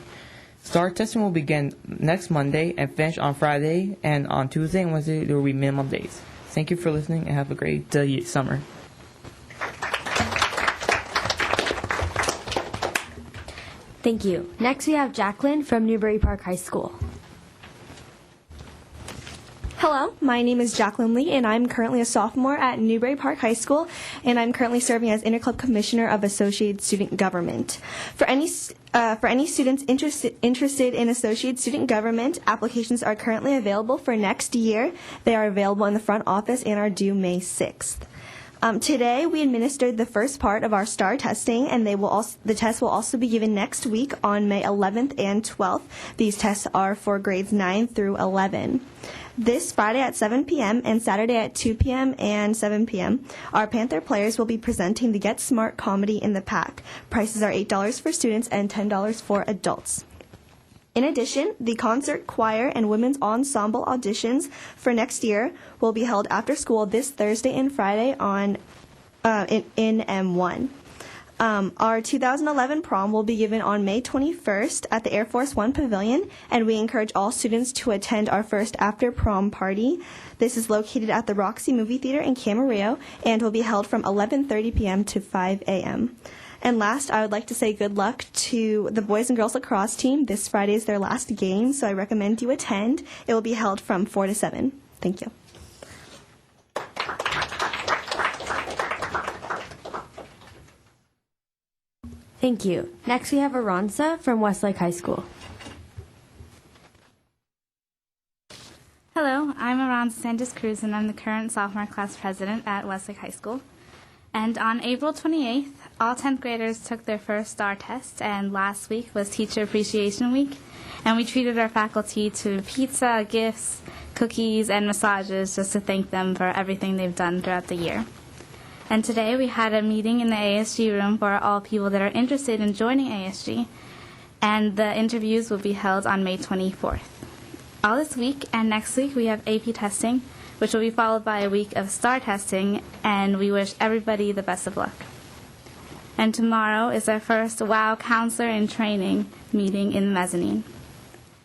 STAR testing will begin next Monday and finish on Friday, and on Tuesday and Wednesday there will be minimum days. Thank you for listening and have a great summer. Thank you. Next, we have Jacqueline from Newbury Park High School. Hello, my name is Jacqueline Lee, and I'm currently a sophomore at Newbury Park High School, and I'm currently serving as Interclub Commissioner of Associated Student Government. For any students interested in Associated Student Government, applications are currently available for next year. They are available in the front office and are due May 6th. Today, we administered the first part of our STAR testing, and the tests will also be given next week on May 11th and 12th. These tests are for grades 9 through 11. This Friday at 7 p.m. and Saturday at 2 p.m. and 7 p.m., our Panther players will be presenting the Get Smart Comedy in the Pack. Prices are $8 for students and $10 for adults. In addition, the concert, choir, and women's ensemble auditions for next year will be held after school this Thursday and Friday in M1. Our 2011 prom will be given on May 21st at the Air Force One Pavilion, and we encourage all students to attend our first after-prom party. This is located at the Roxy Movie Theater in Camarillo and will be held from 11:30 p.m. to 5 a.m. And last, I would like to say good luck to the boys and girls lacrosse team. This Friday is their last game, so I recommend you attend. It will be held from 4 to 7. Thank you. Thank you. Next, we have Aranza from Westlake High School. Hello, I'm Aranza Santos Cruz, and I'm the current sophomore class president at Westlake High School. And on April 28th, all 10th graders took their first STAR test, and last week was Teacher Appreciation Week, and we treated our faculty to pizza, gifts, cookies, and massages just to thank them for everything they've done throughout the year. And today we had a meeting in the ASG room for all people that are interested in joining ASG, and the interviews will be held on May 24th. All this week and next week we have AP testing, which will be followed by a week of STAR testing, and we wish everybody the best of luck. And tomorrow is our first WOW Counselor in Training meeting in the mezzanine.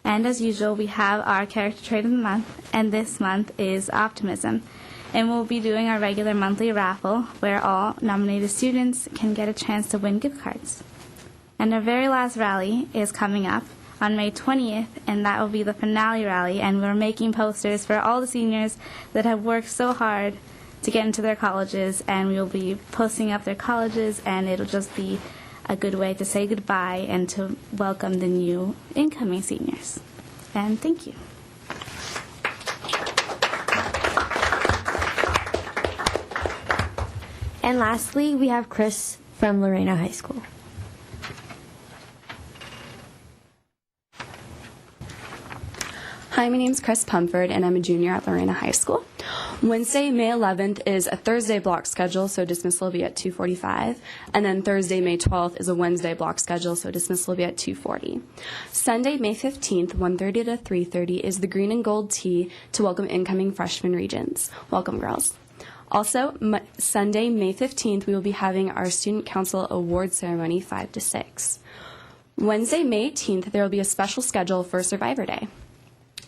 And as usual, we have our character trait of the month, and this month is optimism. And we'll be doing our regular monthly raffle, where all nominated students can get a chance to win gift cards. And our very last rally is coming up on May 20th, and that will be the finale rally, and we're making posters for all the seniors that have worked so hard to get into their colleges, and we'll be posting up their colleges, and it'll just be a good way to say goodbye and to welcome the new incoming seniors. And thank you. And lastly, we have Chris from Lorena High School. Hi, my name is Chris Pumford, and I'm a junior at Lorena High School. Wednesday, May 11th is a Thursday block schedule, so dismissal will be at 2:45. And then Thursday, May 12th is a Wednesday block schedule, so dismissal will be at 2:40. Sunday, May 15th, 1:30 to 3:30 is the green and gold tea to welcome incoming freshman regents. Welcome, girls. Also, Sunday, May 15th, we will be having our Student Council Award Ceremony 5 to 6. Wednesday, May 18th, there will be a special schedule for Survivor Day.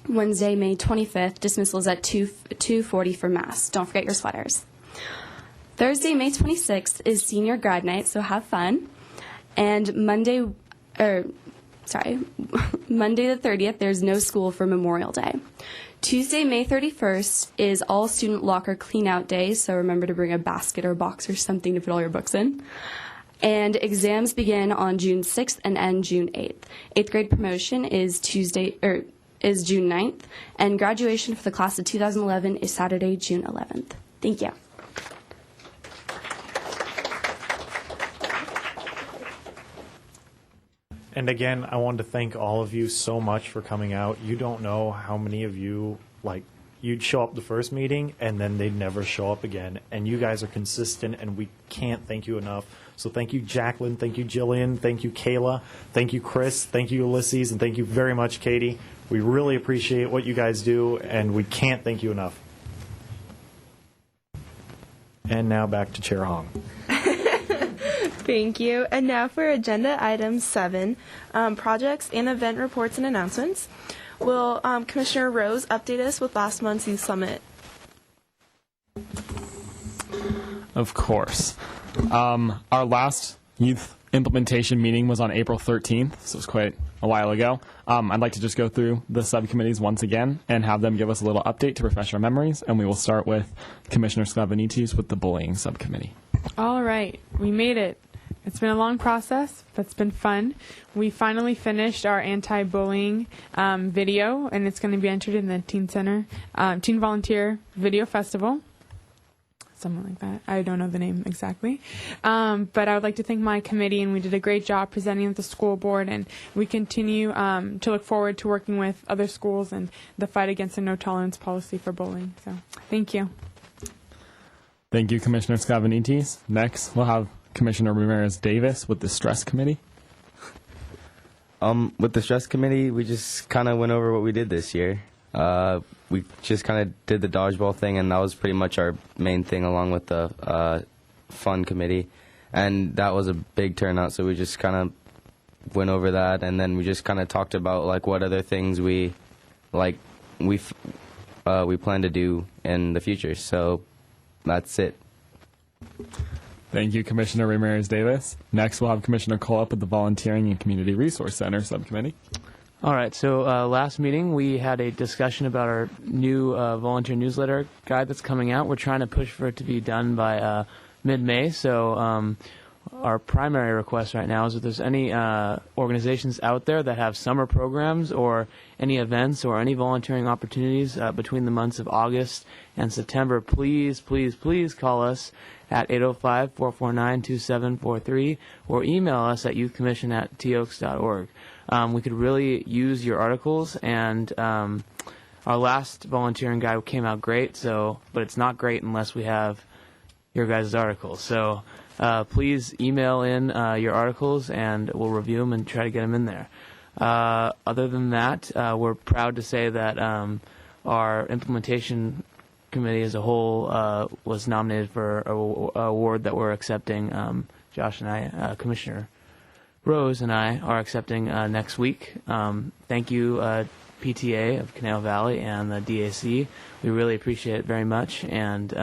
Wednesday, May 25th, dismissal is at 2:40 for Mass. Don't forget your sweaters. Thursday, May 26th is Senior Grad Night, so have fun. And Monday the 30th, there's no school for Memorial Day. Tuesday, May 31st is All Student Locker Clean-Out Day, so remember to bring a basket or box or something to put all your books in. And exams begin on June 6th and end June 8th. 8th grade promotion is June 9th, and graduation for the class of 2011 is Saturday, June 11th. Thank you. And again, I wanted to thank all of you so much for coming out. You don't know how many of you, you'd show up the first meeting and then they'd never show up again. And you guys are consistent, and we can't thank you enough. So thank you, Jacqueline. Thank you, Jillian. Thank you, Kayla. Thank you, Chris. Thank you, Ulysses. And thank you very much, Katie. We really appreciate what you guys do, and we can't thank you enough. And now back to Chair Hong. Thank you. And now for Agenda Item 7, projects and event reports and announcements. Will Commissioner Rose update us with last month's Youth Summit? Of course. Our last Youth implementation meeting was on April 13th, so it was quite a while ago. I'd like to just go through the subcommittees once again and have them give us a little update to refresh our memories, and we will start with Commissioner Sklavenitis with the bullying subcommittee. All right, we made it. It's been a long process, but it's been fun. We finally finished our anti-bullying video, and it's going to be entered in the Teen Center, Teen Volunteer Video Festival. Something like that. I don't know the name exactly. But I would like to thank my committee, and we did a great job presenting at the school board, and we continue to look forward to working with other schools and the fight against the no-tolerance policy for bullying. So, thank you. Thank you, Commissioner Sklavenitis. Next, we'll have Commissioner Ramirez-Davis with the Stress Committee. With the Stress Committee, we just kind of went over what we did this year. We just kind of did the dodgeball thing, and that was pretty much our main thing, along with the fun committee. And that was a big turnout, so we just kind of went over that, and then we just kind of talked about like what other things we plan to do in the future. So that's it. Thank you, Commissioner Ramirez-Davis. Next, we'll have Commissioner Cole with the Volunteering and Community Resource Center Subcommittee. All right, so last meeting we had a discussion about our new volunteer newsletter guide that's coming out. We're trying to push for it to be done by mid-May, so our primary request right now is if there's any organizations out there that have summer programs or any events or any volunteering opportunities between the months of August and September, please, please, please call us at 805-449-2743 or email us at youthcommission@toaks.org. We could really use your articles, and our last volunteering guide came out great, but it's not great unless we have your guys' articles. So please email in your articles, and we'll review them and try to get them in there. Other than that, we're proud to say that our implementation committee as a whole was nominated for an award that we're accepting. Josh and I, Commissioner Rose and I are accepting next week. Thank you, PTA of Canal Valley and the DAC. We really appreciate it very much, and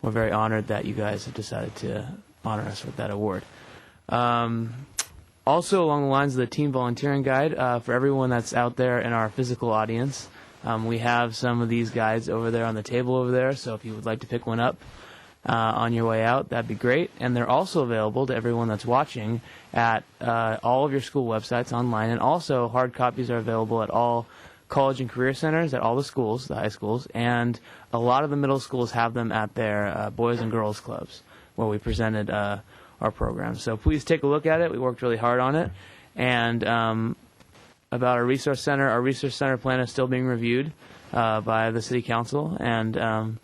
we're very honored that you guys have decided to honor us with that award. Also, along the lines of the Teen Volunteering Guide, for everyone that's out there in our physical audience, we have some of these guides over there on the table over there, so if you would like to pick one up on your way out, that'd be great. And they're also available to everyone that's watching at all of your school websites online, and also hard copies are available at all college and career centers at all the schools, the high schools, and a lot of the middle schools have them at their boys and girls clubs where we presented our program. So please take a look at it. We worked really hard on it. And about our resource center plan is still being reviewed by the city council, and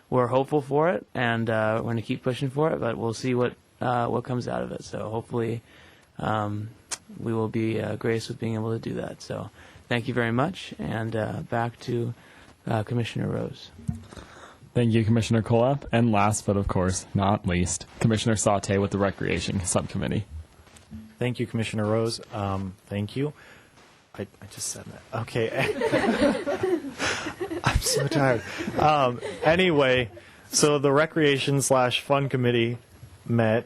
we're hopeful for it, and we're going to keep pushing for it, but we'll see what comes out of it. So hopefully we will be graced with being able to do that. So thank you very much, and back to Commissioner Rose. Thank you, Commissioner Kolap. And last but, of course, not least, Commissioner Sauté with the Recreation Subcommittee. Thank you, Commissioner Rose. Thank you. I just said that. Okay. I'm so tired. Anyway, so the Recreation/Fun Committee met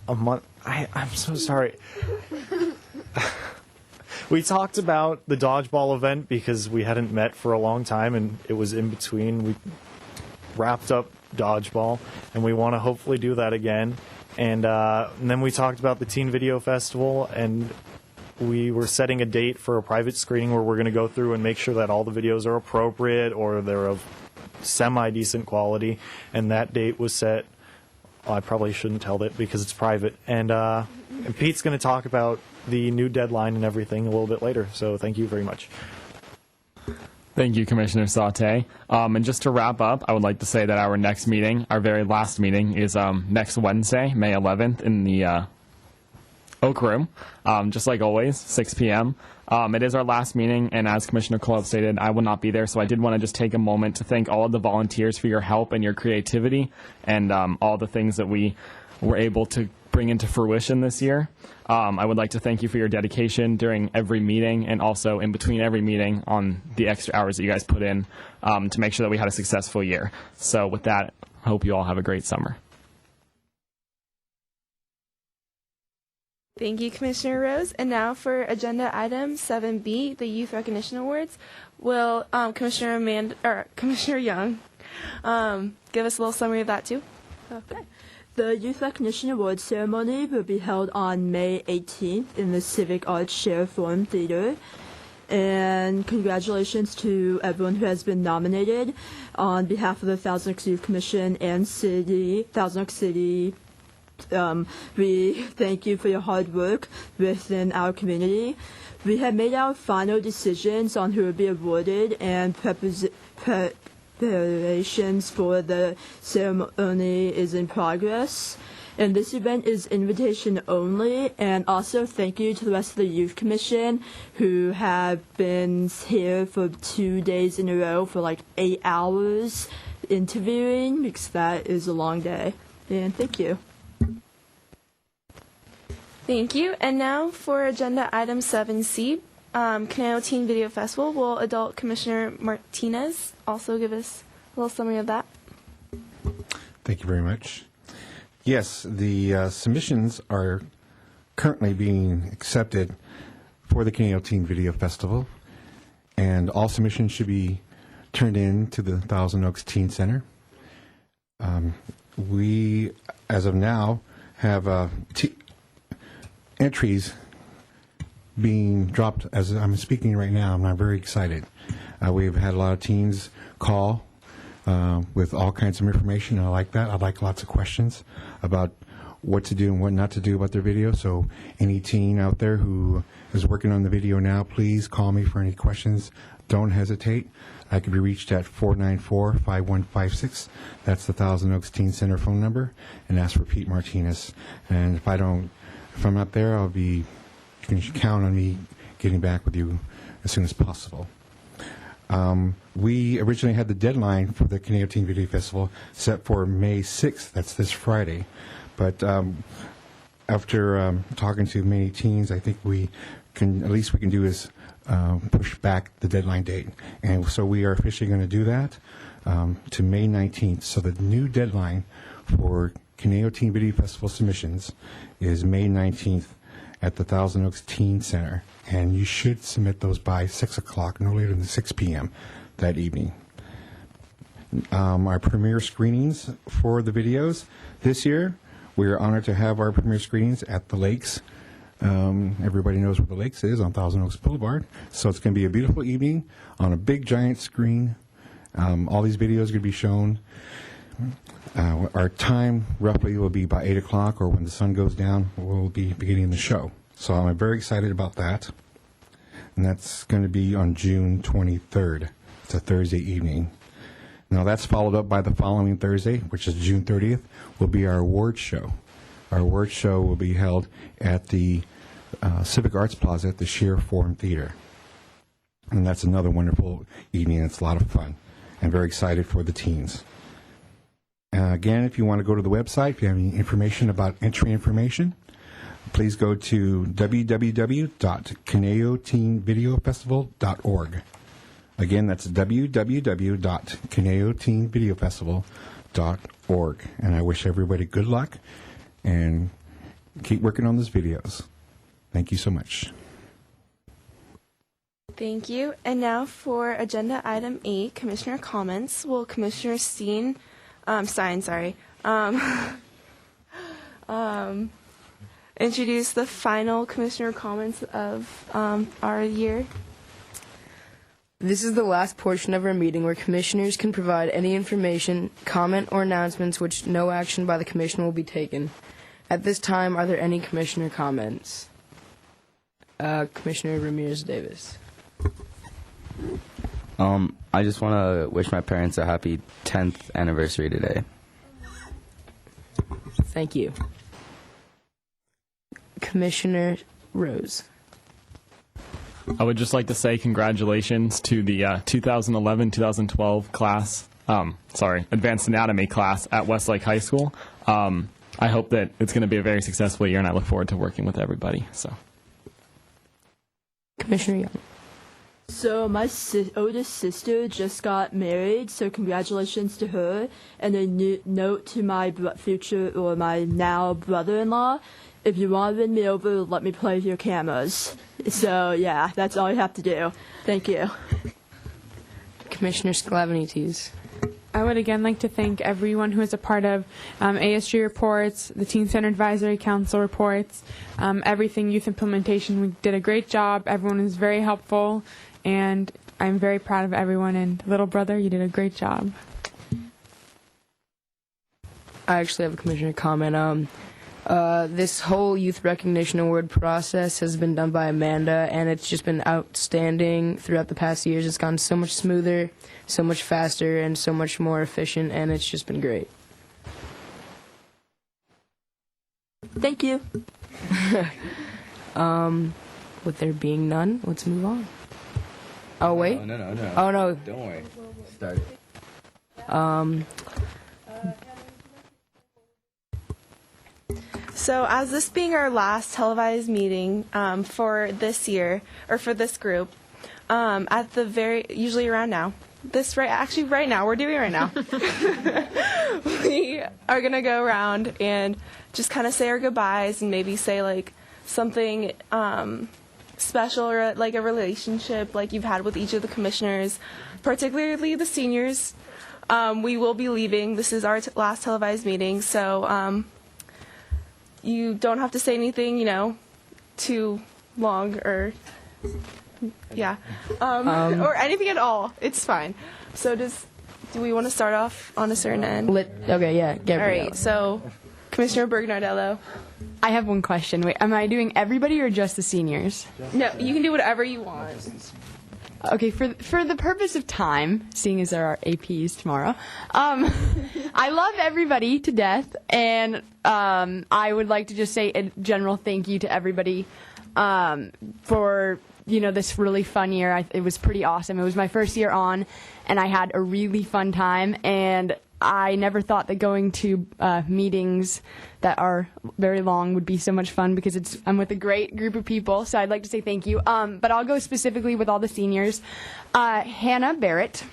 a month. I'm so sorry. We talked about the dodgeball event because we hadn't met for a long time, and it was in between. We wrapped up dodgeball, and we want to hopefully do that again. And then we talked about the Teen Video Festival, and we were setting a date for a private screening where we're going to go through and make sure that all the videos are appropriate or they're of semi-decent quality. And that date was set. I probably shouldn't tell it because it's private. And Pete's going to talk about the new deadline and everything a little bit later. So thank you very much. Thank you, Commissioner Sauté. And just to wrap up, I would like to say that our next meeting, our very last meeting, is next Wednesday, May 11th, in the Oak Room, just like always, 6 p.m. It is our last meeting, and as Commissioner Kolab stated, I will not be there, so I did want to just take a moment to thank all of the volunteers for your help and your creativity and all the things that we were able to bring into fruition this year. I would like to thank you for your dedication during every meeting and also in between every meeting on the extra hours that you guys put in to make sure that we had a successful year. So with that, I hope you all have a great summer. Thank you, Commissioner Rose. And now for agenda item 7B, the Youth Recognition Awards. Will Commissioner Young give us a little summary of that too? Okay. The Youth Recognition Awards ceremony will be held on May 18th in the Civic Arts Share Forum Theater. And congratulations to everyone who has been nominated. On behalf of the Thousand Oaks Youth Commission and Thousand Oaks City, we thank you for your hard work within our community. We have made our final decisions on who will be awarded, and preparations for the ceremony is in progress. And this event is invitation only. And also thank you to the rest of the Youth Commission who have been here for 2 days in a row for like 8 hours interviewing, because that is a long day. And thank you. Thank you. And now for agenda item 7C, Conejo Teen Video Festival. Will Adult Commissioner Martinez also give us a little summary of that? Thank you very much. Yes, the submissions are currently being accepted for the Conejo Teen Video Festival, and all submissions should be turned in to the Thousand Oaks Teen Center. We, as of now, have entries being dropped as I'm speaking right now, and I'm very excited. We've had a lot of teens call with all kinds of information, and I like that. I like lots of questions about what to do and what not to do about their video. So any teen out there who is working on the video now, please call me for any questions. Don't hesitate. I can be reached at 494-5156. That's the Thousand Oaks Teen Center phone number, and ask for Pete Martinez. And if I'm not there, you can count on me getting back with you as soon as possible. We originally had the deadline for the Conejo Teen Video Festival set for May 6th. That's this Friday. But after talking to many teens, I think we can do is push back the deadline date. And so we are officially going to do that to May 19th. So the new deadline for Conejo Teen Video Festival submissions is May 19th at the Thousand Oaks Teen Center. And you should submit those by 6 o'clock, no later than 6 p.m. that evening. Our premiere screenings for the videos this year, we are honored to have our premiere screenings at the Lakes. Everybody knows where the Lakes is, on Thousand Oaks Boulevard. So it's going to be a beautiful evening on a big giant screen. All these videos are going to be shown. Our time roughly will be by 8 o'clock, or when the sun goes down, we'll be beginning the show. So I'm very excited about that. And that's going to be on June 23rd. It's a Thursday evening. Now that's followed up by the following Thursday, which is June 30th, will be our awards show. Our awards show will be held at the Civic Arts Plaza at the Share Forum Theater. And that's another wonderful evening. It's a lot of fun. And very excited for the teens. Again, if you want to go to the website, if you have any information about entry information, please go to www.conejoteenvideofestival.org. Again, that's www.conejoteenvideofestival.org. And I wish everybody good luck and keep working on those videos. Thank you so much. Thank you. And now for agenda item 8, Commissioner comments. Will Commissioner Stein, introduce the final commissioner comments of our year? This is the last portion of our meeting where commissioners can provide any information, comment, or announcements which no action by the commission will be taken. At this time, are there any commissioner comments? Commissioner Ramirez-Davis. I just want to wish my parents a happy 10th anniversary today. Thank you. Commissioner Rose. I would just like to say congratulations to the 2011-2012 class, advanced anatomy class at Westlake High School. I hope that it's going to be a very successful year, and I look forward to working with everybody. So, Commissioner Young. So my oldest sister just got married, so congratulations to her. And a note to my my now brother-in-law. if you want to win me over, let me play with your cameras. So, yeah, that's all you have to do. Thank you. Commissioner Sklavenites. I would again like to thank everyone who is a part of ASG reports, the Teen Center Advisory Council reports, everything youth implementation. We did a great job. Everyone was very helpful, and I'm very proud of everyone. And little brother, you did a great job. I actually have a commissioner comment. This whole Youth Recognition Award process has been done by Amanda, and it's just been outstanding throughout the past years. It's gone so much smoother, so much faster, and so much more efficient, and it's just been great. Thank you. With there being none, let's move on. Oh, wait. No. Oh, no. Don't worry. Start it. So, as this being our last televised meeting for this year, or for this group, at the usually around now, right now, we're doing it right now. We are going to go around and just kind of say our goodbyes and maybe say, like, something special or, like, a relationship like you've had with each of the commissioners, particularly the seniors. We will be leaving. This is our last televised meeting, so you don't have to say anything, too long or, or anything at all. It's fine. So do we want to start off on a certain end? Okay, yeah. All right, so Commissioner Bergnardello. I have one question. Wait, am I doing everybody or just the seniors? No, you can do whatever you want. Okay, for the purpose of time, seeing as there are APs tomorrow, I love everybody to death, and I would like to just say a general thank you to everybody for this really fun year. It was pretty awesome. It was my first year on, and I had a really fun time, and I never thought that going to meetings that are very long would be so much fun because I'm with a great group of people, so I'd like to say thank you. But I'll go specifically with all the seniors. Hannah Barrett,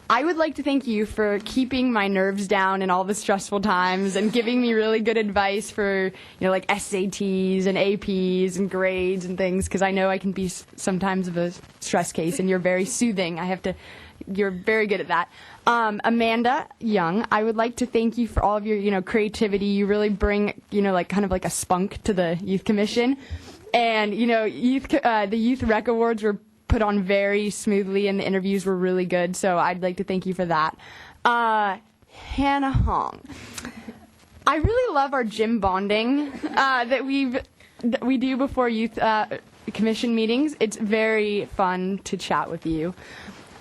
I would like to thank you for keeping my nerves down in all the stressful times and giving me really good advice for, like SATs and APs and grades and things, because I know I can be sometimes of a stress case, and you're very soothing. You're very good at that. Amanda Young, I would like to thank you for all of your, creativity. You really bring, kind of like a spunk to the Youth Commission. And, the Youth Rec Awards were put on very smoothly, and the interviews were really good. So I'd like to thank you for that. Hannah Hong. I really love our gym bonding that we do before Youth Commission meetings. It's very fun to chat with you.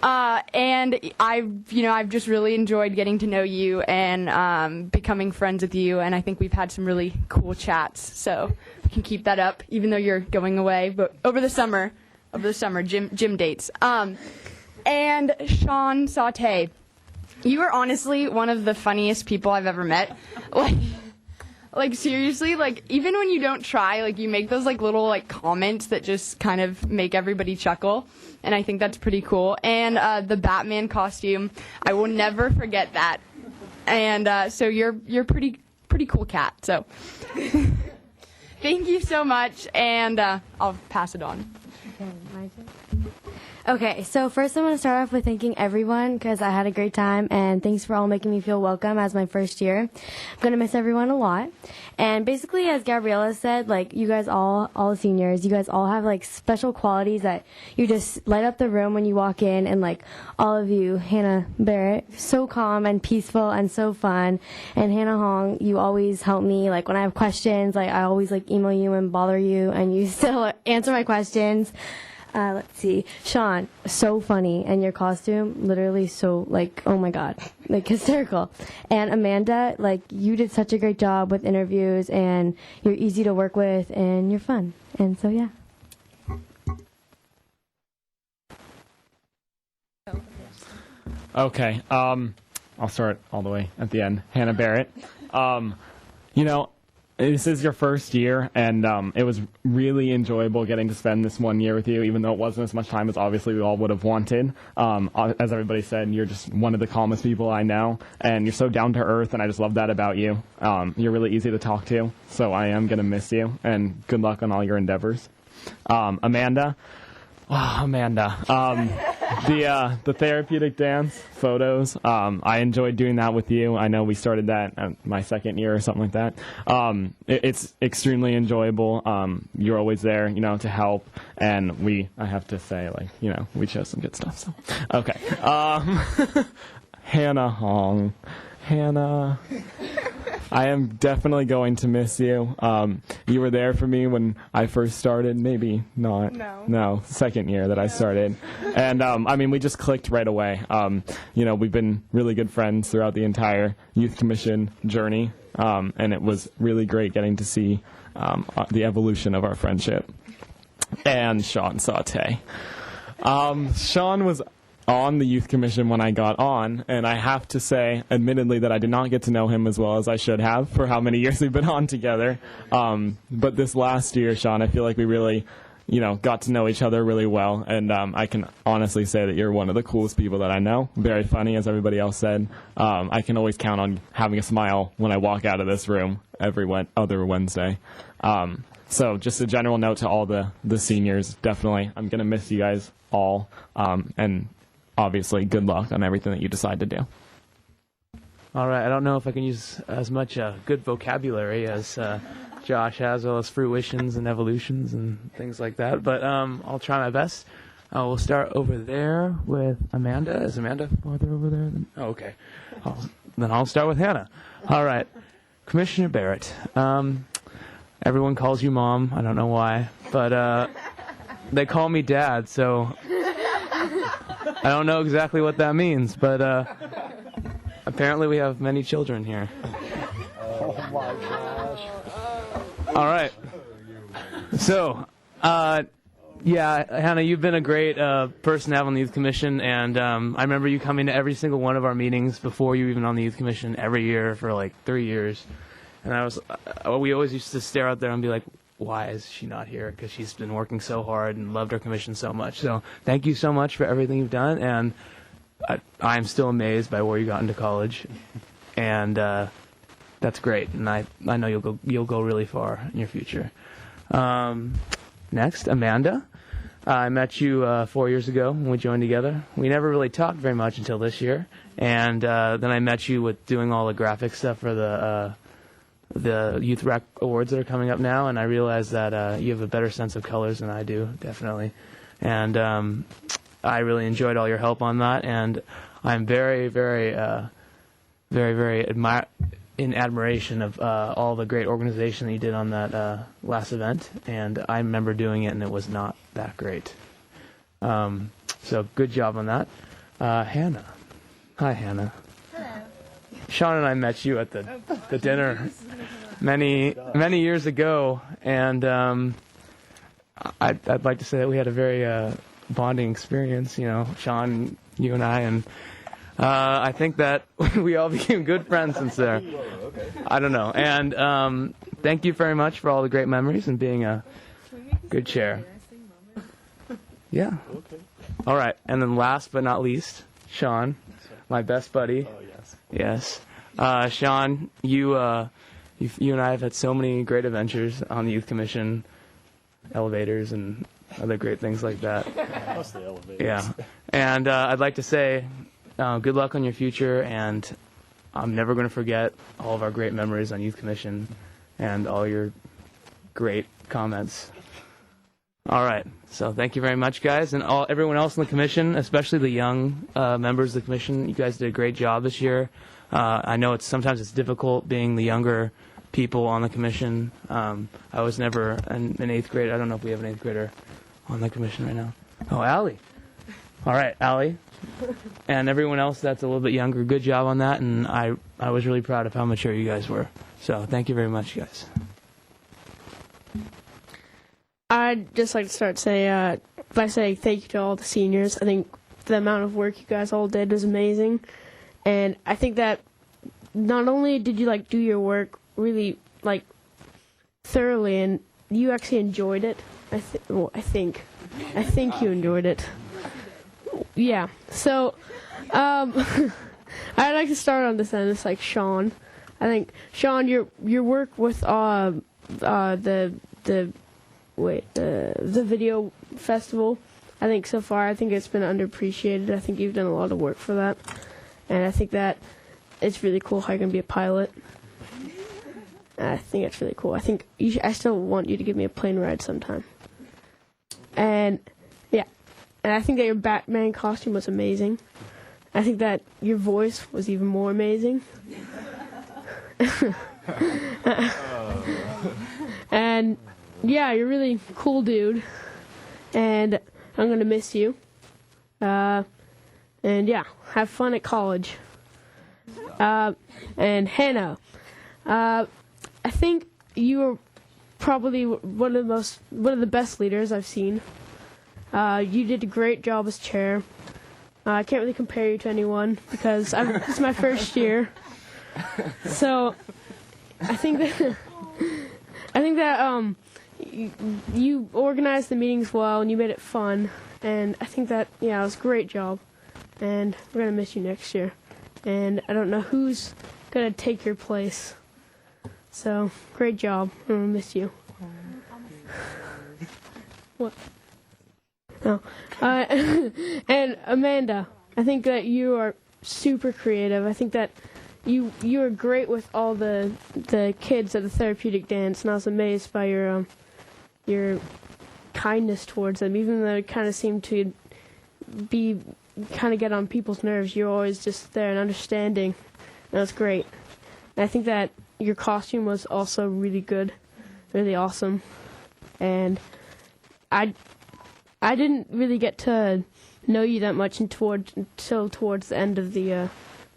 And I've just really enjoyed getting to know you and becoming friends with you, and I think we've had some really cool chats. So we can keep that up, even though you're going away. But over the summer, gym dates. And Sean Sauté, you are honestly one of the funniest people I've ever met. Like seriously, like even when you don't try, like you make those like little like comments that just kind of make everybody chuckle, and I think that's pretty cool. And the Batman costume, I will never forget that. And so you're pretty cool cat. So thank you so much, and I'll pass it on. Okay, so first I'm going to start off with thanking everyone because I had a great time, and thanks for all making me feel welcome as my first year. I'm going to miss everyone a lot. And basically, as Gabriella said, like, you guys all the seniors, you guys all have, like, special qualities that you just light up the room when you walk in, and, like, all of you, Hannah Barrett, so calm and peaceful and so fun. And Hannah Hong, you always help me, like, when I have questions, like, I always, like, email you and bother you, and you still answer my questions. Let's see. Sean, so funny. And your costume, literally so, like, oh my God, like, hysterical. And Amanda, like, you did such a great job with interviews, and you're easy to work with, and you're fun. And so, yeah. Okay. I'll start all the way at the end. Hannah Barrett. this is your first year, and it was really enjoyable getting to spend this 1 year with you, even though it wasn't as much time as obviously we all would have wanted. As everybody said, you're just one of the calmest people I know, and you're so down to earth, and I just love that about you. You're really easy to talk to, so I am going to miss you, and good luck on all your endeavors. Amanda. Oh, Amanda. The therapeutic dance photos, I enjoyed doing that with you. I know we started that my second year or something like that. It's extremely enjoyable. You're always there, to help. And I have to say, we chose some good stuff. So, okay. Hannah Hong. Hannah. I am definitely going to miss you. You were there for me when I first started. Maybe not. No, second year that I started. And, we just clicked right away. We've been really good friends throughout the entire Youth Commission journey. And it was really great getting to see the evolution of our friendship. And Sean Sauté. Sean was on the Youth Commission when I got on, and I have to say, admittedly, that I did not get to know him as well as I should have for how many years we've been on together. But this last year, Sean, I feel like we really, got to know each other really well, and I can honestly say that you're one of the coolest people that I know. Very funny, as everybody else said. I can always count on having a smile when I walk out of this room every other Wednesday. So just a general note to all the seniors, definitely, I'm going to miss you guys all, and obviously, good luck on everything that you decide to do. All right, I don't know if I can use as much good vocabulary as Josh has, well as fruitions and evolutions and things like that, but I'll try my best. We'll start over there with Amanda. Is Amanda farther over there? Oh, okay. Then I'll start with Hannah. All right. Commissioner Barrett. Everyone calls you Mom. I don't know why, but they call me Dad, so I don't know exactly what that means, but apparently we have many children here. Oh my gosh. All right. So, Hannah, you've been a great person to have on the Youth Commission, and I remember you coming to every single one of our meetings before you were even on the Youth Commission every year for like 3 years. And we always used to stare out there and be like, why is she not here? Because she's been working so hard and loved our commission so much. So thank you so much for everything you've done, and I'm still amazed by where you got into college, and that's great. And I know you'll go really far in your future. Next, Amanda. I met you 4 years ago when we joined together. We never really talked very much until this year, and then I met you with doing all the graphic stuff for the Youth Rec Awards that are coming up now, and I realized that you have a better sense of colors than I do, definitely. And I really enjoyed all your help on that, and I'm very, very, very, very in admiration of all the great organization that you did on that last event, and I remember doing it, and it was not that great. So good job on that. Hannah. Hi, Hannah. Sean and I met you at the dinner many years ago, and I'd like to say that we had a very bonding experience. Sean, you and I, and I think that we all became good friends since there. I don't know. And thank you very much for all the great memories and being a good chair. Yeah. All right. And then last but not least, Sean, my best buddy. Oh, yes. Yes. Sean, you and I have had so many great adventures on the Youth Commission, elevators, and other great things like that. Mostly elevators. Yeah. And I'd like to say good luck on your future, and I'm never going to forget all of our great memories on Youth Commission and all your great comments. All right. So thank you very much, guys, and everyone else in the commission, especially the young members of the commission. You guys did a great job this year. I know sometimes it's difficult being the younger people on the commission. I was never an 8th grader. I don't know if we have an 8th grader on the commission right now. Oh, Allie. All right, Allie. And everyone else that's a little bit younger, good job on that, and I was really proud of how mature you guys were. So thank you very much, guys. I'd just like to start by saying thank you to all the seniors. I think the amount of work you guys all did was amazing. And I think that not only did you do your work really thoroughly, and you actually enjoyed it. I think you enjoyed it. Yeah. So, I'd like to start on this end. It's like Sean. I think Sean, your work with the video festival. I think so far, I think it's been underappreciated. I think you've done a lot of work for that, and I think that it's really cool how you can be a pilot. I think it's really cool. I think I still want you to give me a plane ride sometime. And yeah, and I think that your Batman costume was amazing. I think that your voice was even more amazing. And yeah, you're a really cool dude, and I'm gonna miss you. And yeah, have fun at college. And Hannah, I think you are probably one of the best leaders I've seen. You did a great job as chair. I can't really compare you to anyone because it's my first year. So I think that you organized the meetings well and you made it fun, and I think that it was a great job. And we're gonna miss you next year. And I don't know who's gonna take your place. So great job. I'm gonna miss you. What? No. And Amanda, I think that you are super creative. I think that you are great with all the kids at the therapeutic dance, and I was amazed by your kindness towards them, even though it kind of seemed to get on people's nerves. You're always just there and understanding. And that's great. And I think that your costume was also really good, really awesome. And I didn't really get to know you that much until towards the end of the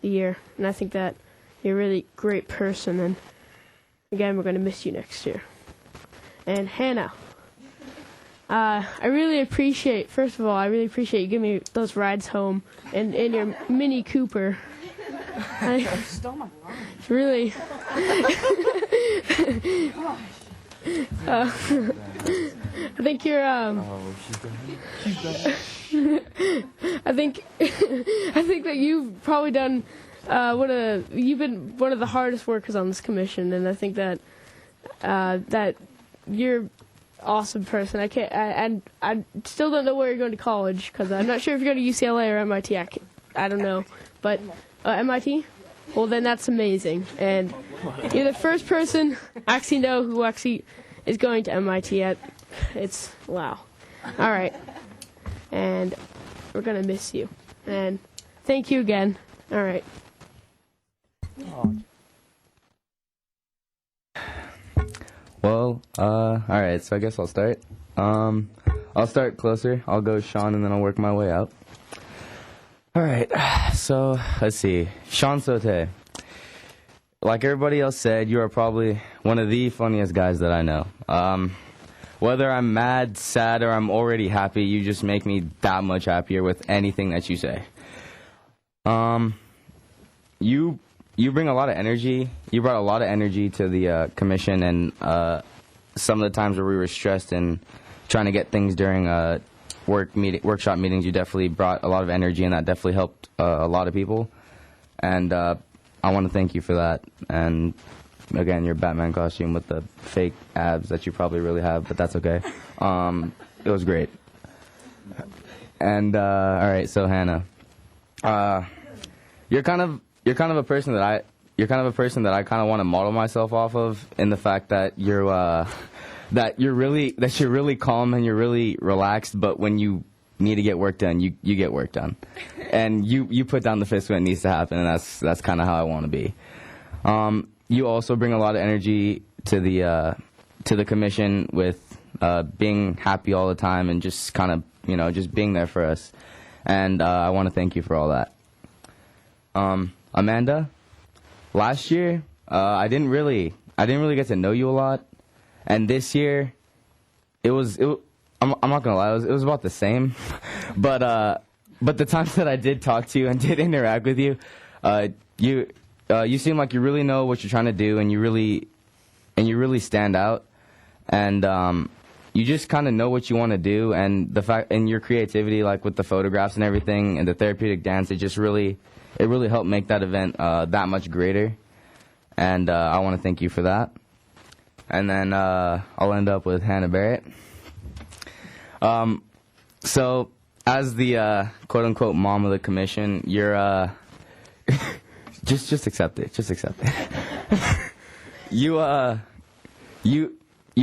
year, and I think that you're a really great person, and again, we're going to miss you next year. And Hannah, I really appreciate you giving me those rides home in your Mini Cooper. I really I think you're I think that you've probably done you've been one of the hardest workers on this commission, and I think that that you're an awesome person. I still don't know where you're going to college, because I'm not sure if you're going to UCLA or MIT. I don't know, but MIT. Well, then that's amazing, and you're the first person I actually know who actually is going to MIT. It's wow. All right, and we're gonna miss you, and thank you again. All right. Well, all right, so I guess I'll start. I'll start closer. I'll go Sean, and then I'll work my way up. All right, so let's see. Sean Sote. Like everybody else said, you are probably one of the funniest guys that I know. Whether I'm mad, sad, or I'm already happy, you just make me that much happier with anything that you say. You bring a lot of energy. You brought a lot of energy to the commission, and some of the times where we were stressed and trying to get things during workshop meetings, you definitely brought a lot of energy, and that definitely helped a lot of people. And I want to thank you for that. And again, your Batman costume with the fake abs that you probably really have, but that's okay. It was great. And all right, so Hannah, you're kind of a person that I kind of want to model myself off of, in the fact that you're really calm and you're really relaxed, but when you need to get work done, you get work done, and you put down the fist when it needs to happen, and that's kind of how I want to be. You also bring a lot of energy to the commission with being happy all the time, and just kind of just being there for us, and I want to thank you for all that. Amanda, last year I didn't really get to know you a lot, and this year I'm not gonna lie, it was about the same, but the times that I did talk to you and did interact with you, you seem like you really know what you're trying to do, and you really stand out. and you just kind of know what you want to do, and the fact and your creativity, like with the photographs and everything, and the therapeutic dance, it really helped make that event that much greater, and I want to thank you for that. And then I'll end up with Hannah Barrett. So as the quote-unquote mom of the commission, you're just accept it. Just accept it. You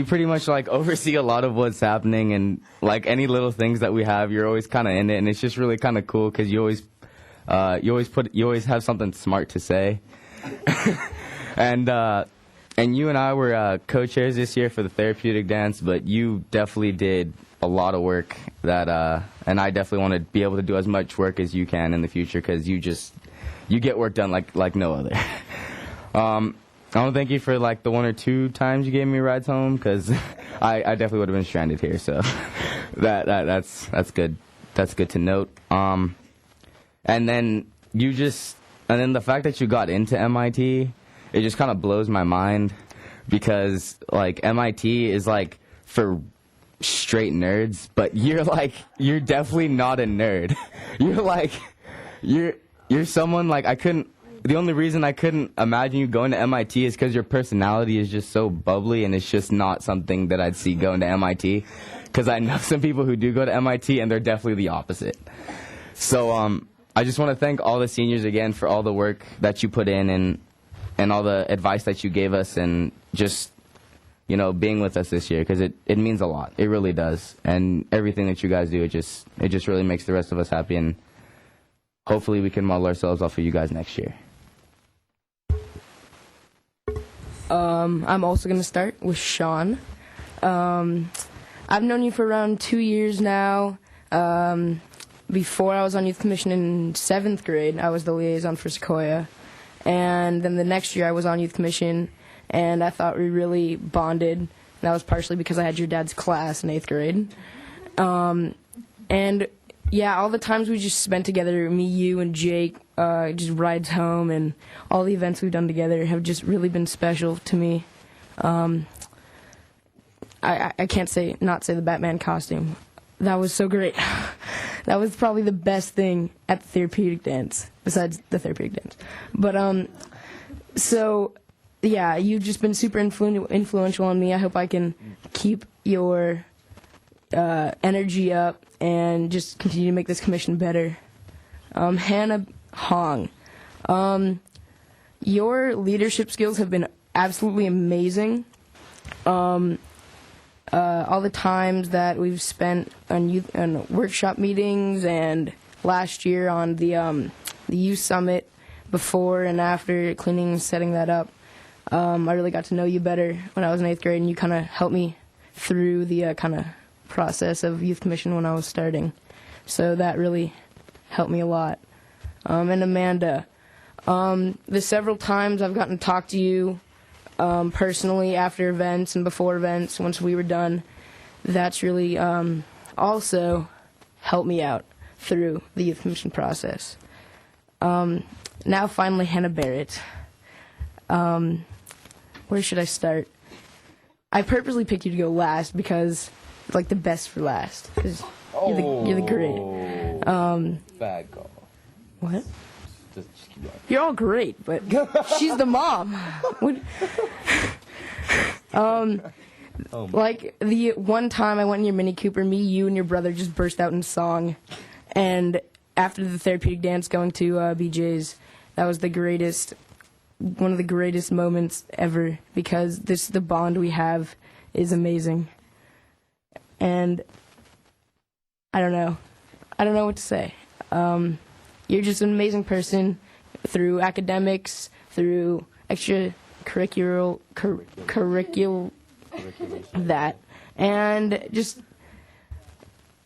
pretty much like oversee a lot of what's happening, and like any little things that we have, you're always kind of in it, and it's just really kind of cool because you always have something smart to say. And you and I were co-chairs this year for the therapeutic dance, but you definitely did a lot of work that, and I definitely want to be able to do as much work as you can in the future because you get work done like no other. I want to thank you for like the 1 or 2 times you gave me rides home because I definitely would have been stranded here. So that's good. That's good to note. And then the fact that you got into MIT, it just kind of blows my mind because like MIT is like for straight nerds, but you're definitely not a nerd. You're someone like the only reason I couldn't imagine you going to MIT is because your personality is just so bubbly, and it's just not something that I'd see going to MIT. Because I know some people who do go to MIT, and they're definitely the opposite. So I just want to thank all the seniors again for all the work that you put in and all the advice that you gave us, and just being with us this year, because it means a lot. It really does. And everything that you guys do, it just really makes the rest of us happy, and hopefully we can model ourselves off of you guys next year. I'm also going to start with Sean. I've known you for around 2 years now. Before I was on Youth Commission in 7th grade, I was the liaison for Sequoia. And then the next year I was on Youth Commission, and I thought we really bonded. And that was partially because I had your dad's class in 8th grade. And yeah, all the times we just spent together, me, you, and Jake, just rides home, and all the events we've done together have just really been special to me. I can't not say the Batman costume. That was so great. That was probably the best thing at the therapeutic dance, besides the therapeutic dance. But, so, yeah, you've just been super influential on me. I hope I can keep your energy up and just continue to make this commission better. Hannah Hong, your leadership skills have been absolutely amazing. All the times that we've spent on workshop meetings, and last year on the youth summit, before and after cleaning and setting that up, I really got to know you better when I was in 8th grade, and you kind of helped me through the kind of process of youth commission when I was starting. So that really helped me a lot. And Amanda, the several times I've gotten to talk to you personally after events and before events, once we were done, that's really also helped me out through the youth commission process. Now finally, Hannah Barrett. Where should I start? I purposely picked you to go last because it's like the best for last. 'Cause you're the great. Bad call. What? Just keep going. You're all great, but she's the mom. Like the one time I went in your Mini Cooper, me, you, and your brother just burst out in song, and after the therapeutic dance, going to BJ's, that was one of the greatest moments ever, because the bond we have is amazing. And I don't know what to say. You're just an amazing person through academics, through extracurricular, that, and just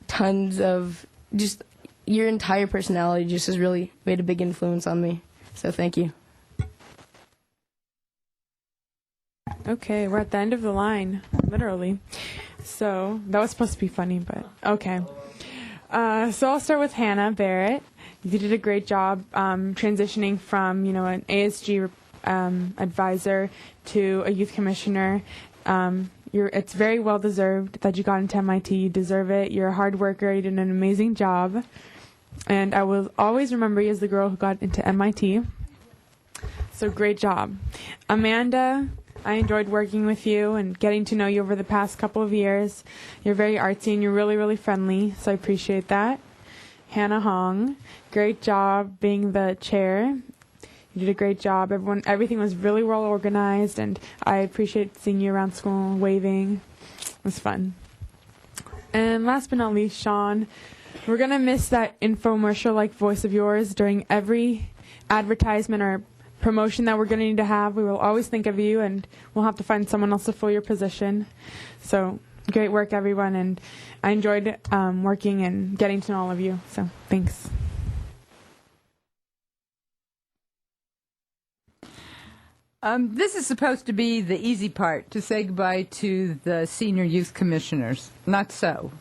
tons of, just your entire personality just has really made a big influence on me. So thank you. Okay, we're at the end of the line, literally. So that was supposed to be funny, but okay. So I'll start with Hannah Barrett. You did a great job transitioning from, an ASG advisor to a youth commissioner. It's very well deserved that you got into MIT. You deserve it. You're a hard worker. You did an amazing job. And I will always remember you as the girl who got into MIT. So great job. Amanda, I enjoyed working with you and getting to know you over the past couple of years. You're very artsy and you're really, really friendly, so I appreciate that. Hannah Hong, great job being the chair. You did a great job. Everything was really well organized, and I appreciate seeing you around school, waving. It was fun. And last but not least, Sean, we're going to miss that infomercial-like voice of yours during every advertisement or promotion that we're going to need to have. We will always think of you, and we'll have to find someone else to fill your position. So great work, everyone, and I enjoyed working and getting to know all of you. So thanks. This is supposed to be the easy part, to say goodbye to the senior youth commissioners. Not so.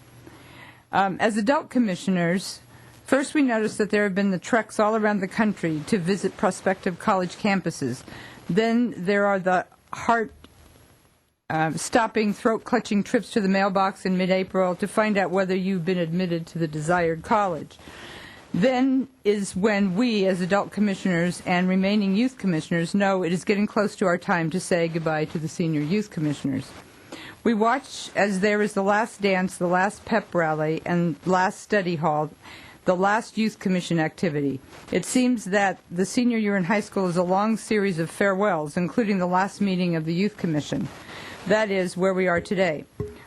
As adult commissioners, first we noticed that there have been the treks all around the country to visit prospective college campuses. Then there are the heart-stopping, throat-clutching trips to the mailbox in mid-April to find out whether you've been admitted to the desired college. Then is when we, as adult commissioners and remaining youth commissioners, know it is getting close to our time to say goodbye to the senior youth commissioners. We watch as there is the last dance, the last pep rally, and last study hall, the last youth commission activity. It seems that the senior year in high school is a long series of farewells, including the last meeting of the youth commission. That is where we are today.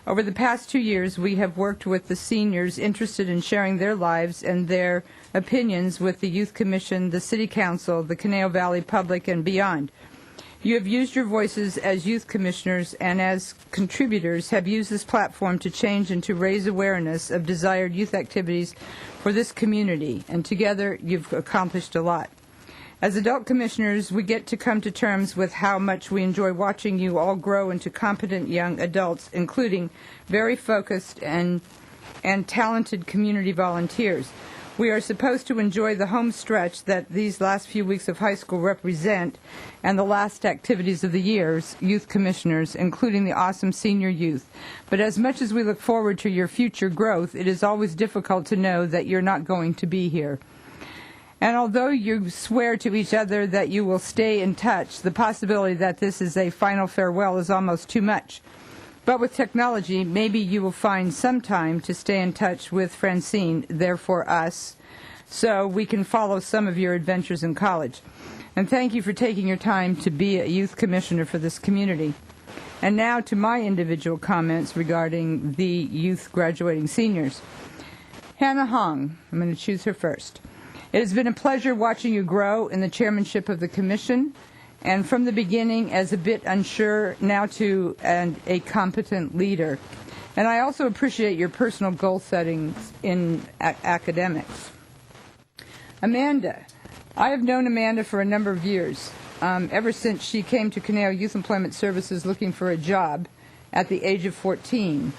Over the past 2 years, we have worked with the seniors interested in sharing their lives and their opinions with the Youth Commission, the City Council, the Conejo Valley public, and beyond. You have used your voices as youth commissioners and as contributors have used this platform to change and to raise awareness of desired youth activities for this community, and together you've accomplished a lot. As adult commissioners, we get to come to terms with how much we enjoy watching you all grow into competent young adults, including very focused and talented community volunteers. We are supposed to enjoy the home stretch that these last few weeks of high school represent and the last activities of the year's youth commissioners, including the awesome senior youth. But as much as we look forward to your future growth, it is always difficult to know that you're not going to be here. And although you swear to each other that you will stay in touch, the possibility that this is a final farewell is almost too much. But with technology, maybe you will find some time to stay in touch with Francine, therefore us, so we can follow some of your adventures in college. And thank you for taking your time to be a youth commissioner for this community. And now to my individual comments regarding the youth graduating seniors. Hannah Hong, I'm going to choose her first. It has been a pleasure watching you grow in the chairmanship of the commission, and from the beginning as a bit unsure, now to a competent leader. And I also appreciate your personal goal settings in academics. Amanda, I have known Amanda for a number of years, ever since she came to Conejo Youth Employment Services looking for a job at the age of 14.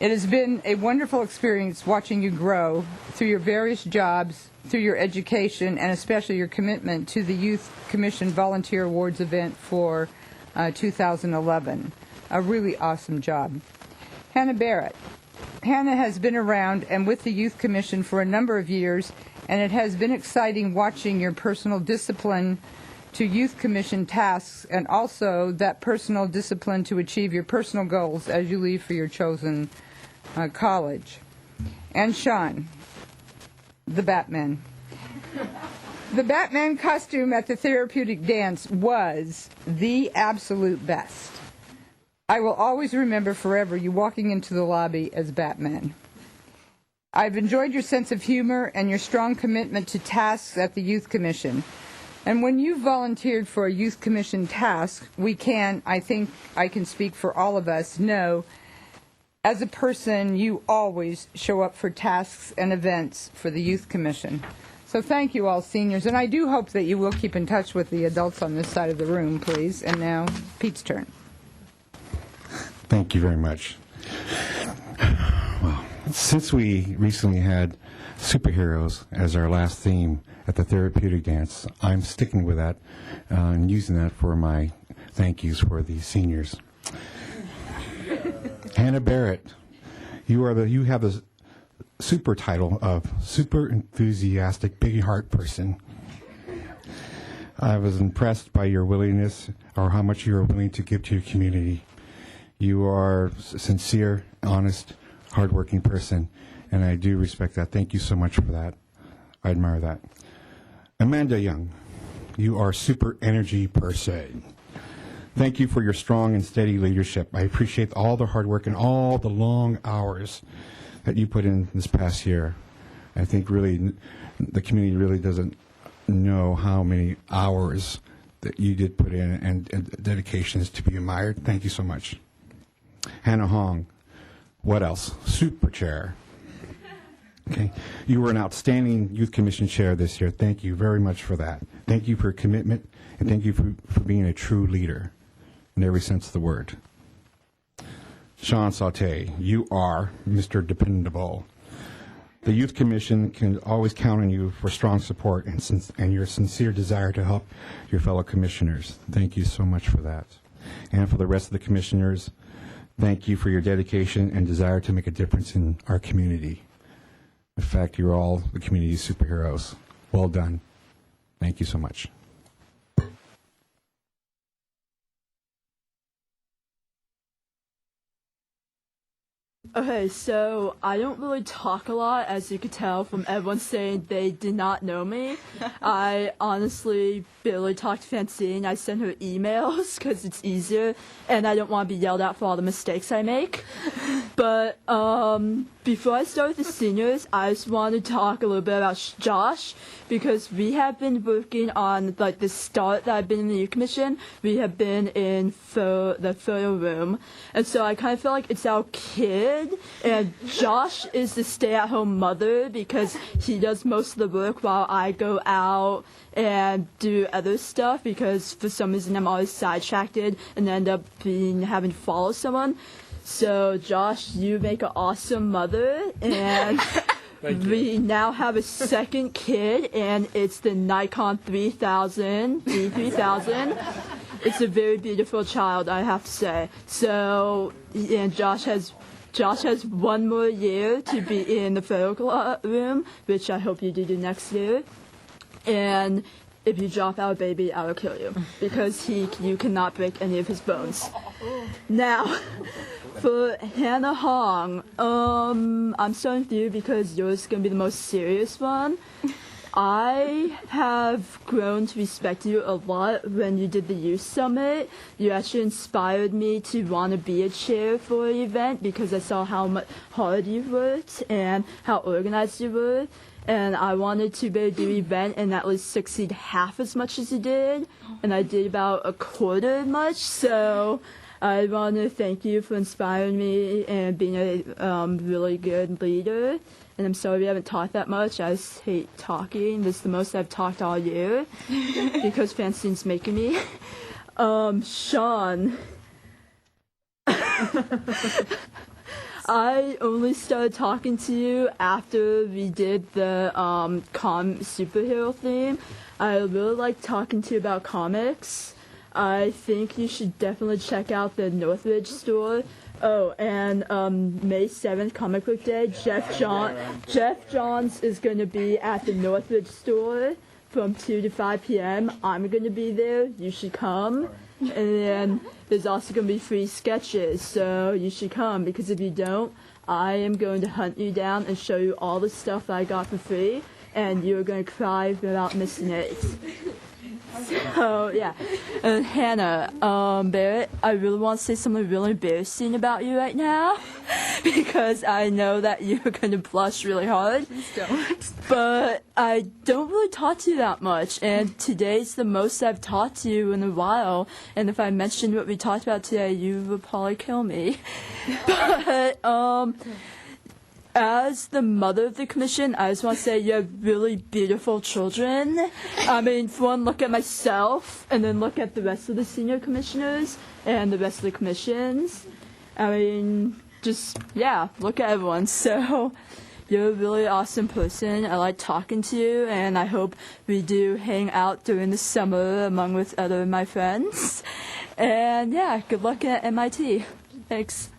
It has been a wonderful experience watching you grow through your various jobs, through your education, and especially your commitment to the Youth Commission Volunteer Awards event for 2011. A really awesome job. Hannah Barrett. Hannah has been around and with the Youth Commission for a number of years, and it has been exciting watching your personal discipline to Youth Commission tasks and also that personal discipline to achieve your personal goals as you leave for your chosen college. And Sean, the Batman. The Batman costume at the therapeutic dance was the absolute best. I will always remember forever you walking into the lobby as Batman. I've enjoyed your sense of humor and your strong commitment to tasks at the Youth Commission. And when you volunteered for a Youth Commission task, I think I can speak for all of us, know as a person you always show up for tasks and events for the Youth Commission. So thank you all seniors, and I do hope that you will keep in touch with the adults on this side of the room, please. And now, Pete's turn. Thank you very much. Well, since we recently had superheroes as our last theme at the therapeutic dance, I'm sticking with that and using that for my thank yous for the seniors. Hannah Barrett, you have the super title of super enthusiastic, big heart person. I was impressed by your willingness or how much you are willing to give to your community. You are a sincere, honest, hardworking person, and I do respect that. Thank you so much for that. I admire that. Amanda Young, you are a super energy person. Thank you for your strong and steady leadership. I appreciate all the hard work and all the long hours that you put in this past year. I think really the community really doesn't know how many hours that you did put in and dedication is to be admired. Thank you so much. Hannah Hong, what else? Super chair. Okay, you were an outstanding youth commission chair this year. Thank you very much for that. Thank you for your commitment, and thank you for being a true leader in every sense of the word. Sean Sauté, you are Mr. Dependable. The Youth Commission can always count on you for strong support and your sincere desire to help your fellow commissioners. Thank you so much for that. And for the rest of the commissioners, thank you for your dedication and desire to make a difference in our community. In fact, you're all the community superheroes. Well done. Thank you so much. Okay, so I don't really talk a lot, as you could tell from everyone saying they did not know me. I honestly barely talk to Francine. I send her emails because it's easier, and I don't want to be yelled at for all the mistakes I make. But before I start with the seniors, I just want to talk a little bit about Josh, because we have been working on, like, the start that I've been in the youth commission. We have been in the photo room, and so I kind of feel like it's our kid, and Josh is the stay-at-home mother because he does most of the work while I go out and do other stuff, because for some reason I'm always sidetracked and end up having to follow someone. So Josh, you make an awesome mother, and we now have a second kid, and it's the Nikon 3000, D3000. It's a very beautiful child, I have to say. So, and Josh has one more year to be in the photo room, which I hope you do next year. And if you drop our baby, I will kill you, because you cannot break any of his bones. Now, for Hannah Hong, I'm starting with you because yours is going to be the most serious one. I have grown to respect you a lot when you did the youth summit. You actually inspired me to want to be a chair for an event because I saw how much hard you worked and how organized you were. And I wanted to be able to do an event and at least succeed half as much as you did. And I did about a quarter as much. So I want to thank you for inspiring me and being a really good leader. And I'm sorry we haven't talked that much. I just hate talking. This is the most I've talked all year because Francine's making me. Sean. I only started talking to you after we did the superhero theme. I really like talking to you about comics. I think you should definitely check out the Northridge store. Oh, and May 7th, Comic Book Day, Jeff Johns is going to be at the Northridge store from 2 to 5 p.m. I'm going to be there. You should come. And then there's also going to be free sketches, so you should come, because if you don't, I am going to hunt you down and show you all the stuff that I got for free, and you're going to cry without missing it. So, yeah. And Hannah, Barrett, I really want to say something really embarrassing about you right now, because I know that you're going to blush really hard. Please don't. But I don't really talk to you that much, and today's the most I've talked to you in a while, and if I mentioned what we talked about today, you would probably kill me. But, as the mother of the commission, I just want to say you have really beautiful children. I mean, for one, look at myself, and then look at the rest of the senior commissioners and the rest of the commissions. I mean, just, yeah, look at everyone. So, you're a really awesome person. I like talking to you, and I hope we do hang out during the summer among with other of my friends. And, yeah, good luck at MIT. Thanks.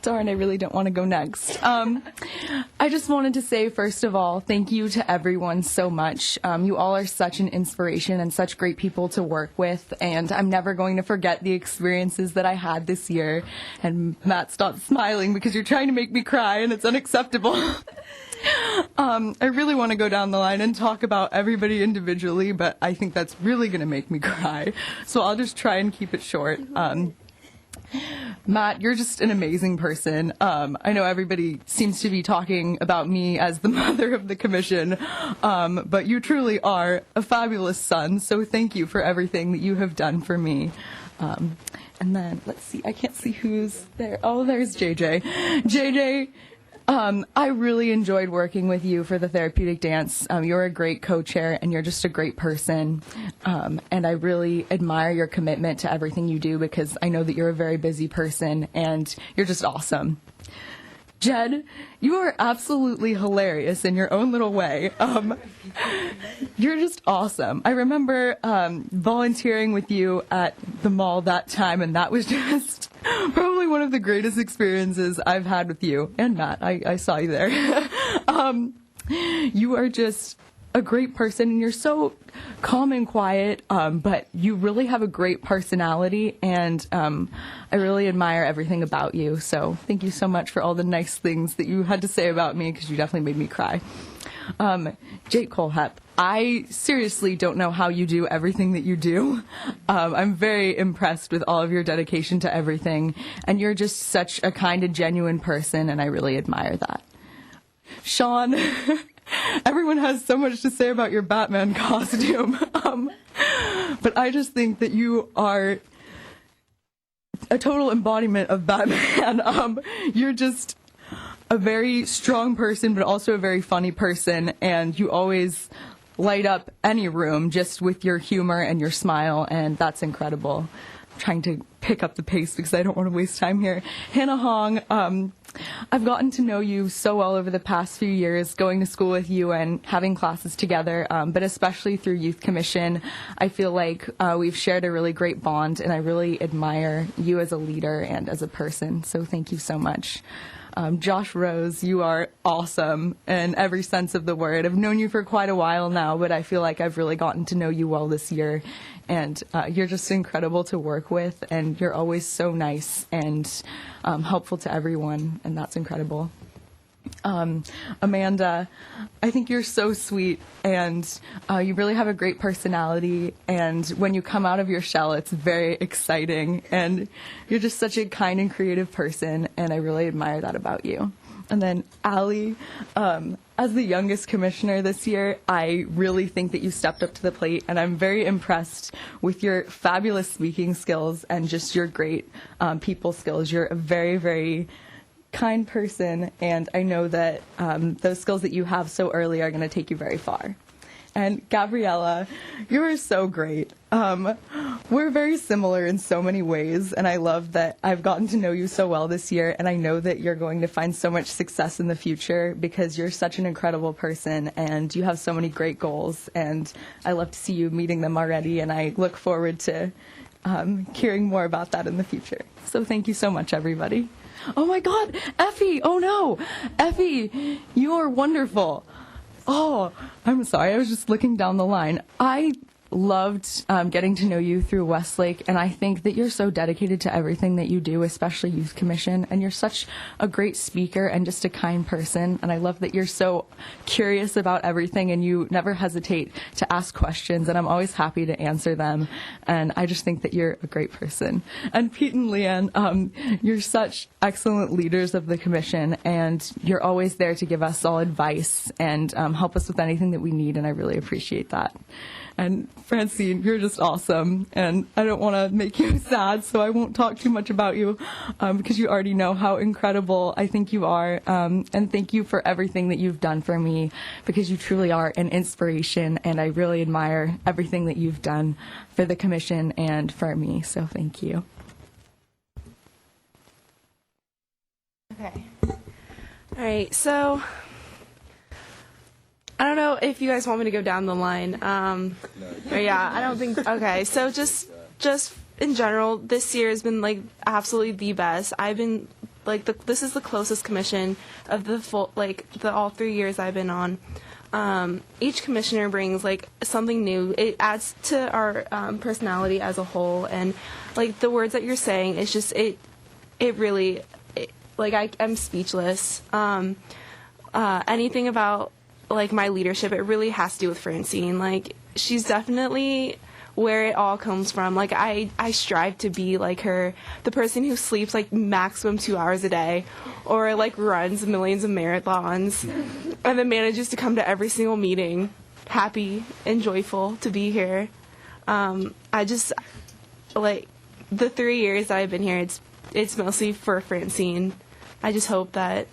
Darn, I really don't want to go next. I just wanted to say, first of all, thank you to everyone so much. You all are such an inspiration and such great people to work with, and I'm never going to forget the experiences that I had this year. And Matt, stop smiling because you're trying to make me cry, and it's unacceptable. I really want to go down the line and talk about everybody individually, but I think that's really going to make me cry. So I'll just try and keep it short. Matt, you're just an amazing person. I know everybody seems to be talking about me as the mother of the commission, but you truly are a fabulous son, so thank you for everything that you have done for me. And then, let's see, I can't see who's there. Oh, there's JJ. JJ, I really enjoyed working with you for the therapeutic dance. You're a great co-chair, and you're just a great person. And I really admire your commitment to everything you do because I know that you're a very busy person, and you're just awesome. Jed, you are absolutely hilarious in your own little way. You're just awesome. I remember volunteering with you at the mall that time, and that was just probably one of the greatest experiences I've had with you. And Matt, I saw you there. You are just a great person, and you're so calm and quiet, but you really have a great personality, and I really admire everything about you. So thank you so much for all the nice things that you had to say about me, because you definitely made me cry. Jake Colehep, I seriously don't know how you do everything that you do. I'm very impressed with all of your dedication to everything, and you're just such a kind and genuine person, and I really admire that. Sean, everyone has so much to say about your Batman costume, but I just think that you are a total embodiment of Batman. You're just a very strong person, but also a very funny person, and you always light up any room just with your humor and your smile, and that's incredible. I'm trying to pick up the pace because I don't want to waste time here. Hannah Hong, I've gotten to know you so well over the past few years, going to school with you and having classes together, but especially through Youth Commission. I feel like we've shared a really great bond, and I really admire you as a leader and as a person, so thank you so much. Josh Rose, you are awesome in every sense of the word. I've known you for quite a while now, but I feel like I've really gotten to know you well this year, and you're just incredible to work with, and you're always so nice and helpful to everyone, and that's incredible. Amanda, I think you're so sweet, and you really have a great personality, and when you come out of your shell, it's very exciting, and you're just such a kind and creative person, and I really admire that about you. And then Allie, as the youngest commissioner this year, I really think that you stepped up to the plate, and I'm very impressed with your fabulous speaking skills and just your great people skills. You're a very, very kind person, and I know that those skills that you have so early are going to take you very far. And Gabriella, you are so great. We're very similar in so many ways, and I love that I've gotten to know you so well this year, and I know that you're going to find so much success in the future because you're such an incredible person, and you have so many great goals, and I love to see you meeting them already, and I look forward to hearing more about that in the future. So thank you so much, everybody. Oh my God, Effie! Oh no, Effie, you are wonderful. Oh, I'm sorry, I was just looking down the line. I loved getting to know you through Westlake, and I think that you're so dedicated to everything that you do, especially Youth Commission, and you're such a great speaker and just a kind person, and I love that you're so curious about everything and you never hesitate to ask questions, and I'm always happy to answer them, and I just think that you're a great person. And Pete and Leanne, you're such excellent leaders of the commission, and you're always there to give us all advice and help us with anything that we need, and I really appreciate that. And Francine, you're just awesome, and I don't want to make you sad, so I won't talk too much about you because you already know how incredible I think you are, and thank you for everything that you've done for me because you truly are an inspiration, and I really admire everything that you've done for the commission and for me, so thank you. Okay. All right, so I don't know if you guys want me to go down the line. Yeah, I don't think. Okay, so just in general, this year has been like absolutely the best. I've been like this is the closest commission of the full the all 3 years I've been on. Each commissioner brings like something new. It adds to our personality as a whole, and like the words that you're saying, it's just it really I'm speechless. Anything about like my leadership, it really has to do with Francine. Like she's definitely where it all comes from. Like I strive to be like her, the person who sleeps like maximum 2 hours a day, or like runs millions of marathons, and then manages to come to every single meeting, happy and joyful to be here. I just like the 3 years that I've been here. It's mostly for Francine. I just hope that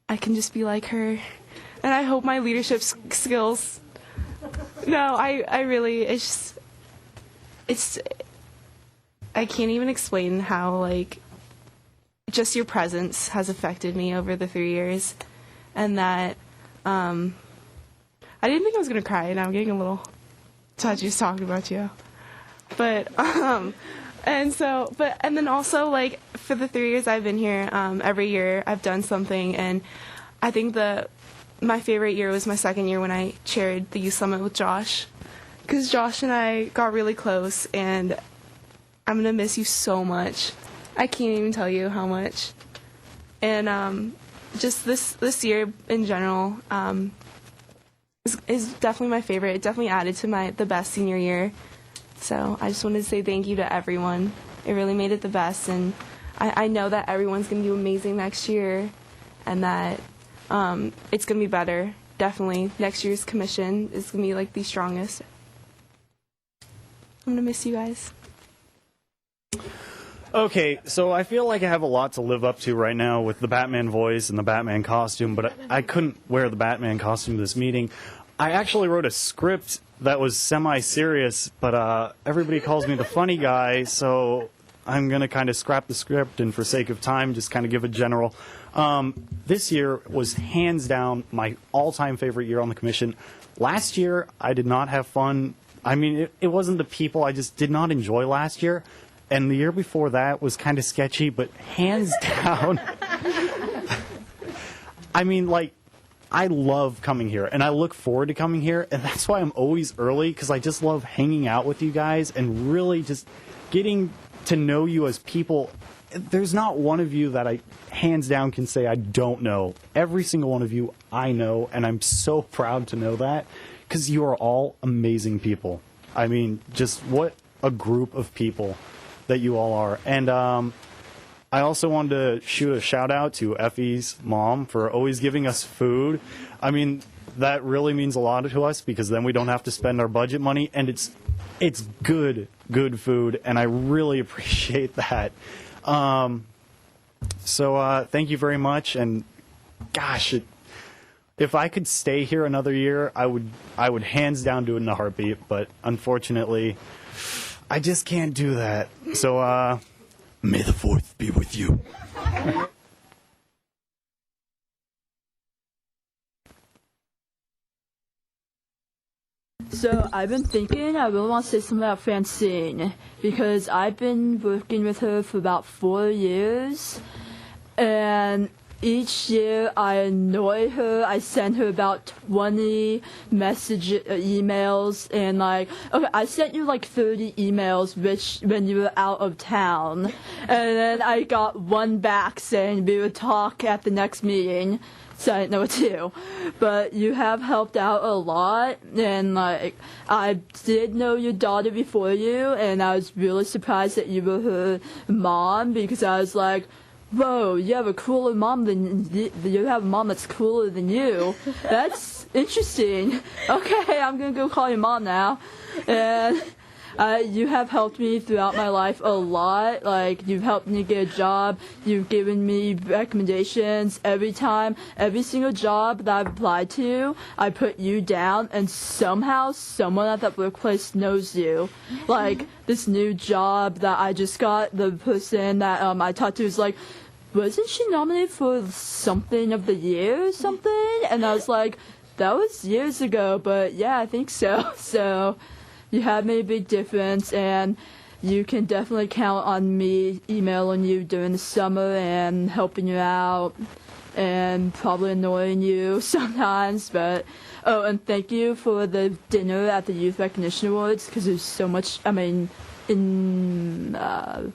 I can just be like her, and I hope my leadership skills. No, I really, I can't even explain how, like, just your presence has affected me over the 3 years, and that, I didn't think I was going to cry, and I'm getting a little touchy just talking about you. But, and then also, like, for the 3 years I've been here, every year I've done something, and I think my favorite year was my second year when I chaired the Youth Summit with Josh, because Josh and I got really close, and I'm going to miss you so much. I can't even tell you how much. And just this year in general is definitely my favorite. It definitely added to the best senior year. So I just wanted to say thank you to everyone. It really made it the best, and I know that everyone's going to do amazing next year, and that it's going to be better. Definitely. Next year's commission is going to be like the strongest. I'm going to miss you guys. Okay, so I feel like I have a lot to live up to right now with the Batman voice and the Batman costume, but I couldn't wear the Batman costume to this meeting. I actually wrote a script that was semi-serious, but everybody calls me the funny guy, so I'm going to kind of scrap the script and for sake of time just kind of give a general. This year was hands down my all-time favorite year on the commission. Last year, I did not have fun. I mean, it wasn't the people. I just did not enjoy last year. And the year before that was kind of sketchy, but hands down, I mean, like, I love coming here, and I look forward to coming here, and that's why I'm always early, because I just love hanging out with you guys and really just getting to know you as people. There's not one of you that I, hands down, can say I don't know. Every single one of you I know, and I'm so proud to know that, because you are all amazing people. I mean, just what a group of people that you all are. And I also wanted to shoot a shout out to Effie's mom for always giving us food. I mean, that really means a lot to us, because then we don't have to spend our budget money, and it's good food, and I really appreciate that. So thank you very much, and gosh, if I could stay here another year, I would hands down do it in a heartbeat, but unfortunately, I just can't do that. So, may the 4th be with you. So I've been thinking I really want to say something about Francine, because I've been working with her for about 4 years, and each year I annoy her. I send her about 20 emails, and like, okay, I sent you like 30 emails when you were out of town, and then I got one back saying we would talk at the next meeting. So I didn't know what to do. But you have helped out a lot, and like, I did know your daughter before you, and I was really surprised that you were her mom, because I was like, whoa, you have a cooler mom you have a mom that's cooler than you. That's interesting. Okay, I'm gonna go call your mom now. And you have helped me throughout my life a lot. Like, you've helped me get a job. You've given me recommendations every time. Every single job that I've applied to, I put you down, and somehow someone at that workplace knows you. Like, this new job that I just got, the person that I talked to was like, wasn't she nominated for something of the year or something? And I was like, that was years ago, but yeah, I think so. So you have made a big difference, and you can definitely count on me emailing you during the summer and helping you out and probably annoying you sometimes. But oh, and thank you for the dinner at the Youth Recognition Awards, because there's so much, I mean,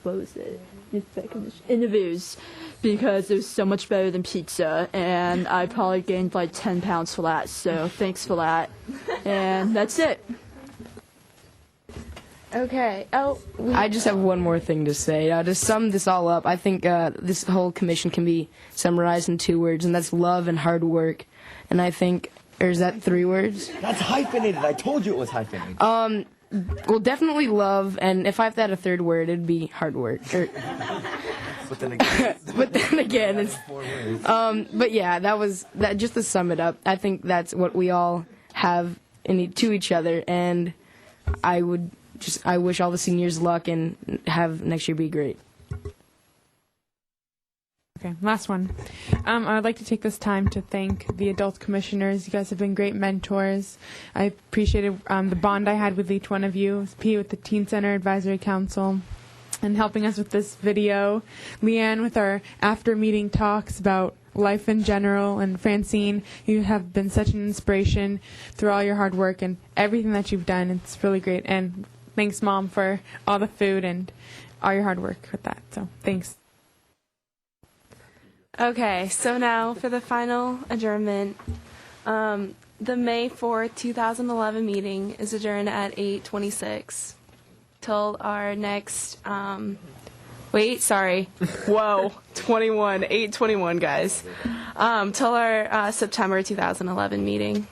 what was it? Youth Recognition interviews, because it was so much better than pizza, and I probably gained like 10 pounds for that, so thanks for that. And that's it. Okay. I just have one more thing to say. To sum this all up, I think this whole commission can be summarized in 2 words, and that's love and hard work. And I think, or is that 3 words? That's hyphenated. I told you it was hyphenated. Well, definitely love, and if I have to add a 3rd word, it'd be hard work. But then again, it's 4 words. But yeah, that. Just to sum it up, I think that's what we all have to each other, and I wish all the seniors luck and have next year be great. Okay, last one. I would like to take this time to thank the adult commissioners. You guys have been great mentors. I appreciated the bond I had with each one of you. P with the Teen Center Advisory Council and helping us with this video. Leanne with our after-meeting talks about life in general. And Francine, you have been such an inspiration through all your hard work and everything that you've done. It's really great. And thanks, Mom, for all the food and all your hard work with that. So thanks. Okay, so now for the final adjournment. The May 4th, 2011 meeting is adjourned at 8:26 till our next, whoa, 8:21, guys. Till our September 2011 meeting.